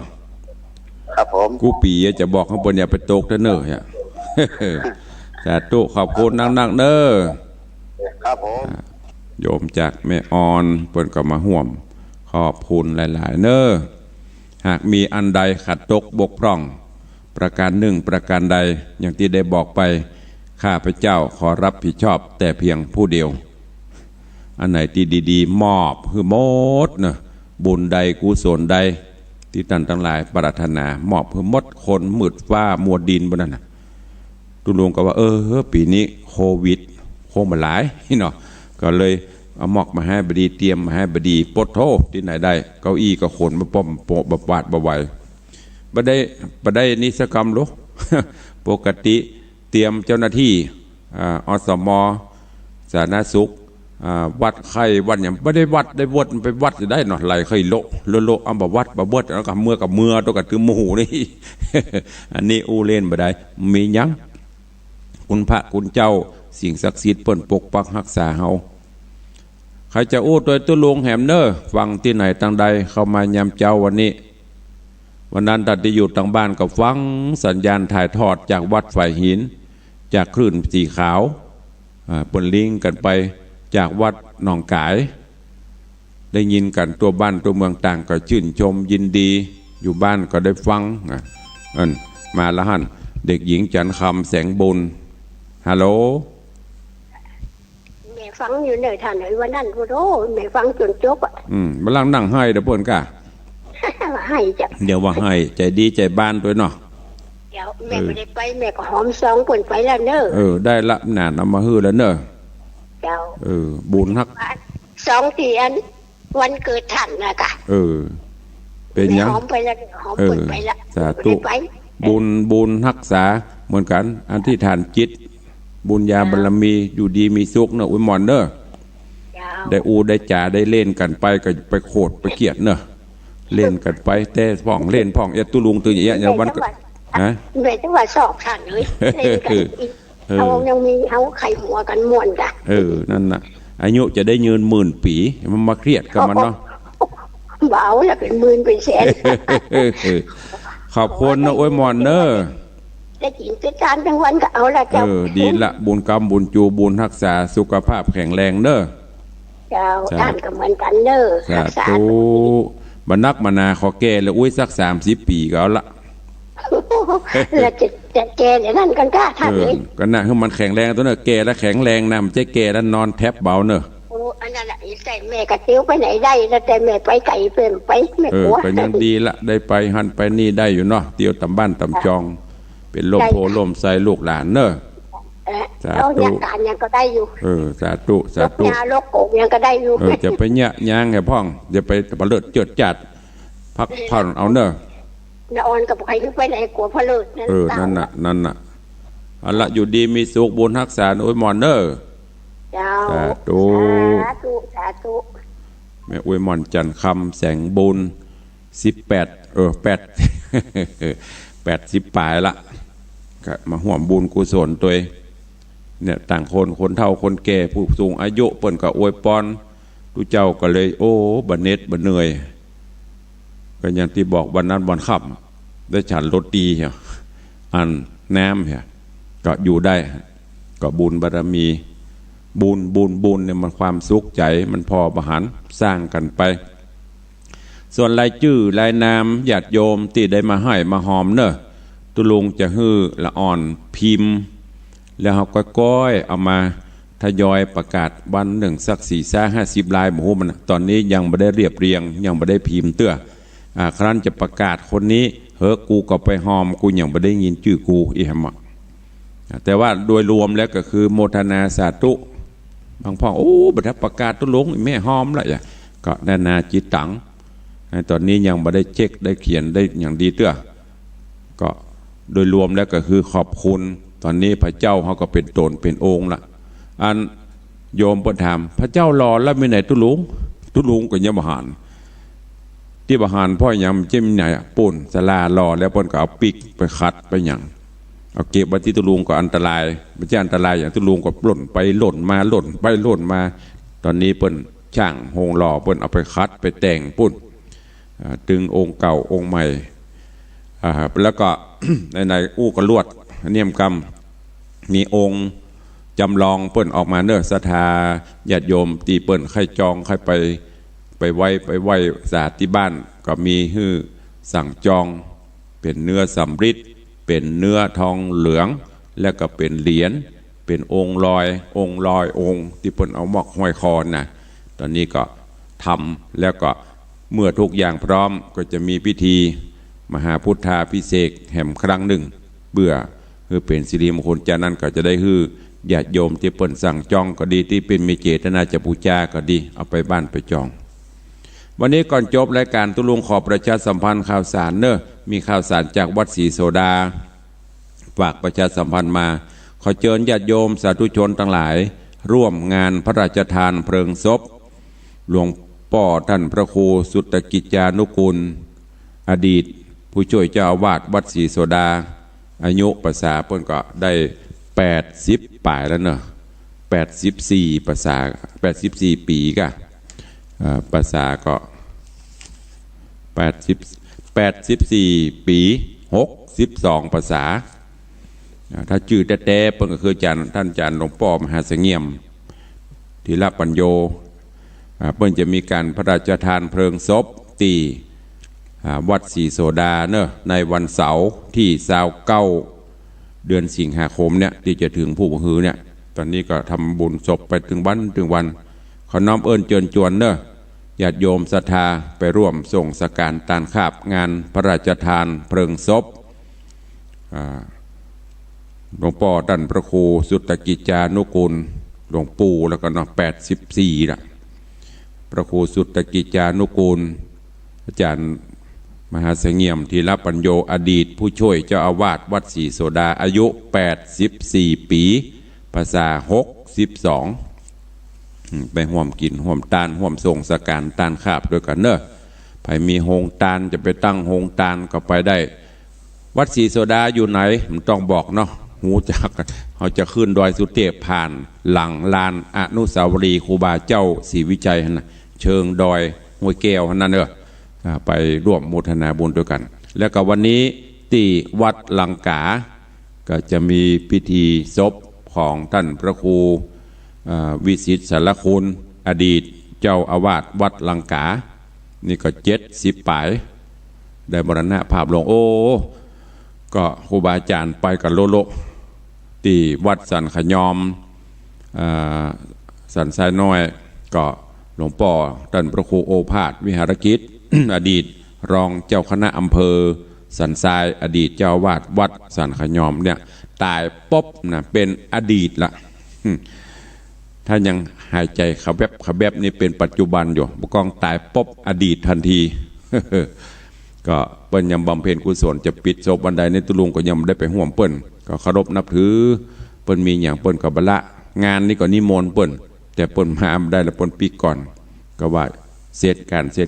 ครับผมกูปีจะบอกข้างบนอย่าไปตกเด้อเน้อฮะสาธุขอบคุณนักๆเด้อครับผมโยมจากแม่ออนเปิ้นก็มาห่วมขอบคุณหลายๆเน้อหากมีอันใดขัดตกบกพร่องประการหนึ่งประการใดอย่างที่ได้บอกไปข้าพเจ้าขอรับผิดชอบแต่เพียงผู้เดียวอันไหนที่ดีๆมอบคือหมดเนอะบุญใดกุศลใดที่ท่านทั้งหลายปรารถนามอบคือหมดคนมืดฟ้ามัวดินบนนั้นนะตุลุงก็ว่าปีนี้โควิดโคมาหลายเนาะก็เลยเอาหมอกมาให้บดีเตรียมมาให้บดีปดโทที่ไหนได้เก้าอี้ก็ขนมาป้อมโปะบวาดบวายบ่ได้นิสกรรมหรอปกติเตรียมเจ้าหน้าที่อสม.สาธารณสุขวัดไข้วัดอย่างไม่ได้วัดได้วดไปวัดจะได้หน่อยไหลไข้โลอัมบวัดบวดแล้วกับเมื่อตัวกับคือหมู่นี่อันนี้อูเล่นบ่ได้มียังคุณพระคุณเจ้าสิ่งศักดิ์สิทธิ์เปิ่นปกปักรักษาเฮาใครจะอู้ตัวลงแหมเนอฟังที่ไหนต่างใดเข้ามายามเจ้าวันนี้วันนั้นตัดที่อยู่ทางบ้านก็ฟังสัญญาณถ่ายทอดจากวัดฝ่ายหินจากคลื่นสีขาวปนลิงกันไปจากวัดหนองกายได้ยินกันตัวบ้านตัวเมืองต่างก็ชื่นชมยินดีอยู่บ้านก็ได้ฟังมาละหันเด็กหญิงจันคำแสงบุญฮัลโหลแม่ฟังอยู่ในท่านวันนั้นโอ้แม่ฟังจนจบมาลังนั่งให้เด้อเพิ่นกะให้จ้ะเดี๋ยวว่าให้ใจดีใจบ้านด้วยเนาะเดี๋ยวแม่ไม่ได้ไปแม่ก็หอมซองเปิ่นไปแล้วเนอได้ละนานเอามาฮื้อแล้วเนอเจ้าบุญฮัก2 เดือนวันเกิดท่านน่ะกะเป็นยังหอมไปแล้วหอมเปิ่นไปแล้วสาธุบุญรักษาเหมือนกันอันที่ฐานจิตบุญญาบารมีอยู่ดีมีสุขเนอะอุยมอนเนอะได้ได้จ่าได้เล่นกันไปก็ไปโคตรไปเกียดเนอะเล่นกันไปแต่พ่องเล่นพ่องตุลุงตัวอย่างวันก็ฮะแม่จังว่าสอบท่านเลยเล่นกันเอายังมีเอาไข่หัวกันม่วนจ้ะนั่นน่ะอายุจะได้ยืน10,000 ปีมันมาเครียดกับมันเนาะเบาแล้วเป็นหมื่นเป็นแสนขอบคุณนะโอ้ยมอนเนอร์ได้กินได้ทานทั้งวันก็เอาละเจ้าดีละบุญกรรมบุญจูบุญรักษาสุขภาพแข็งแรงเนอเจ้าท่านก็เหมือนกันเนอรักษาบรรนักมนาขอแก่แล้วอุ้ยสัก30 ปีก็เอาละแล้วจะแก่เนี่ยนั่นกันกล้าท่านเลยก็น่ะคือมันแข็งแรงตัวเนอะแก่แล้วแข็งแรงนะมันจะแก่แล้วนอนแทบเบาเนอะอันนั้นแหละแต่แม่กระติ้วไปไหนได้แล้วแต่แม่ไปไก่เป็นไปแม่กลัวก็ยังดีละได้ไปหันไปนี่ได้อยู่เนาะเตียวตำบ้านตำจองเป็นลมโพลมใส่ลูกหลานเนอะ แล้วเนี่ยการยังก็ได้อยู่สาธุสาธุยาโลกโกงยังก็ได้อยู่จะไปเนี่ยย่างไงพ่องจะไปปเลิดเจิดจัดพักผ่อนเอาเนอะนอนกับใครที่ไปไหนกลัวพเลิดนั่นน่ะเอาละอยู่ดีมีสุขบุญรักษาโอ้ยมอนเนอร์สาธุสาธุแม่อวยมอนจันคำแสงบุญ80ปลายละก็มาห่วมบุญกุศลตัวเนี่ยต่างคนเฒ่าคนแก่ผู้สูงอายุเปิ้นก็อวยพรทุเจ้าก็เลยโอ้บัดเน็ดบัดเหนื่อยก็อย่างที่บอกวันนั้นวันค่ำได้ฉันรถดีเหรออันน้ำเหรอก็อยู่ได้ก็บุญบารมีบุญเนี่ยมันความสุขใจมันพอประหารสร้างกันไปส่วนรายชื่อรายนามญาติโยมที่ได้มาให้มาหอมเนอะตุลุงจะฮื้อละอ่อนพิมพ์แล้วเขาก็ก้อยเอามาทยอยประกาศวันหนึ่งสัก4-50 ลายหมูมันตอนนี้ยังไม่ได้เรียบเรียงยังไม่ได้พิมพ์เตื้อครั้นจะประกาศคนนี้กูก็ไปหอมกูยังไม่ได้ยินชื่อกูอีหมะแต่ว่าโดยรวมแล้วก็คือโมทนาสาธุบางพ่อโอ้บัดประกาศตุลุงแม่หอมละก็นานาจิตตังตอนนี้ยังไม่ได้เช็คได้เขียนได้อย่างดีเตื้อก็โดยรวมแล้วก็คือขอบคุณตอนนี้พระเจ้าเขาก็เป็นตนเป็นองค์ละอันโยมประถามพระเจ้ารอแล้วไม่ไหนตุลุงก็ยังบหารที่บหารพ่อยำเจ้าไหนปุ่นสลารอแล้วปนก็เอาปิกไปคัดไปอย่างเอาเก็บไว้ที่ตุลุงก็อันตรายไม่ใช่อันตรายอย่างตุลุงก็หล่นไปหล่นมาหล่นไปหล่นมาตอนนี้เปิ้นช่างโฮงหล่อเปิ้นเอาไปคัดไปแต่งปุ่นตึงองค์เก่าองค์ใหม่แล้วก็ ในอู้กระลวดเนียมกรรมมีองค์จำลองเปิ้นออกมาเนอะศรัทธาญาติโยมตีเปิ้นใครจองใครไปไหว้ศาสตร์ที่บ้านก็มีฮื้อสั่งจองเป็นเนื้อสำริดเป็นเนื้อทองเหลืองแล้วก็เป็นเหรียญเป็นองค์ลอยองค์ที่เปิ้นเอาหมอกห้อยคอน่ะตอนนี้ก็ทำแล้วก็เมื่อทุกอย่างพร้อมก็จะมีพิธีมหาพุทธาภิเษกแห่งครั้งหนึ่งเบื่อคือเป็นสิริมงคลจากนั้นก็จะได้ฮื้อญาติโยมที่เปิ้นสั่งจองก็ดีที่เป็นมีเจตนาจะบูชาก็ดีเอาไปบ้านไปจองวันนี้ก่อนจบรายการตุลุงขอประชาสัมพันธ์ข่าวสารเนอะมีข่าวสารจากวัดศรีโสดาฝากประชาสัมพันธ์มาขอเชิญญาติโยมสาธุชนทั้งหลายร่วมงานพระราชทานเพลิงศพหลวงพ่อท่านพระครูสุตกิจจานุกูลอดีตผู้ช่วยเจ้าอาวาสวัดศรีโสดาอายุภาษาเพิ่นก็ได้80 ป่ายแล้วเนอะ84ภาษา84 ปีก็ภาษาก็84 ปี62ภาษาถ้าชื่อแต่เพิ่นก็คือท่านอาจารย์หลวงพ่อมหาเสงี่ยมธีรปัญโยเพิ่นจะมีการพระราชทานเพลิงศพที่วัดศรีโสดาเนอะในวันเสาร์ที่29 เดือนสิงหาคมเนี่ยที่จะถึงผู้หือเนี่ยตอนนี้ก็ทำบุญศพไปถึงวันขอน้อมเอิญเชิญชวนเนอะญาติโยมศรัทธาไปร่วมส่งสักการตานคาบงานพระราชทานเพลิงศพหลวงพ่อท่านพระครูสุตกิจจานุกูลหลวงปู่แล้วก็84ละพระครูสุตกิจจานุกูลอาจารย์มหาเสงี่ยมธีรปัญโยอดีตผู้ช่วยเจ้าอาวาสวัดศรีโสดาอายุ84 ปีภาษา62ไปห่วมกินห่วมตานห่วมส่งสการตานคาบด้วยกันเนอะใครมีโฮงตานจะไปตั้งโฮงตานก็ไปได้วัดศรีโสดาอยู่ไหนมันต้องบอกเนาะหูจักเขาจะขึ้นดอยสุเทพผ่านหลังลานอนุสาวรีย์ครูบาเจ้าศรีวิจัยนะเชิงดอยห้วยแก้วนั่นเนอะไปร่วมโมทนาบุญด้วยกันแล้วก็วันนี้ที่วัดลังกาก็จะมีพิธีศพของท่านพระครูวิสิตสารคุณอดีตเจ้าอาวาสวัดลังกานี่ก็70 ป่ายได้มรณภาพลงโอ้ก็ครูบาอาจารย์ไปกับโลที่วัดสันขยอมสันทรายน้อยก็หลวงพ่อท่านพระครูโอภาสวิหารกิจ อดีตรองเจ้าคณะอำเภอสันทรายอดีตเจ้าวาดวัดสันขยอมเนี่ย ตายป๊บนะเป็นอดีตละถ้ายังหายใจขแบบนี่เป็นปัจจุบันอยู่บุกองตายป๊บอดีตทันที ก็เปิ้นยำบำเพ็ญกุศลจะปิดศพวันใดในตุลุงก็ยังได้ไปห่วมเปิ้นก็เคารพนับถือเปิ้นมีอย่างเปิ้นก็บละงานนี่ก็นิมนต์เปิ้นแต่เปิ้นมาได้ละเปิ้นปีก่อนก็ว่าเสร็จ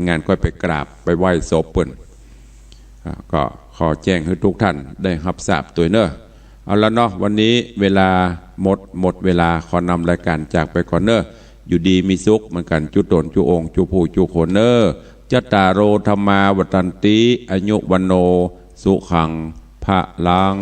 งานก็ไปกราบไปไหว้ศพเปิ้นก็ขอแจ้งให้ทุกท่านได้รับทราบตัวเนอะเอาละเนาะวันนี้เวลาหมดเวลาขอนำรายการจากไปก่อนเนอะอยู่ดีมีสุขเหมือนกันจุตนจุองจุผู้จุโคนเนอะจัตตารโอธรรมาวัตันติอายุวันโนสุขังพะลัง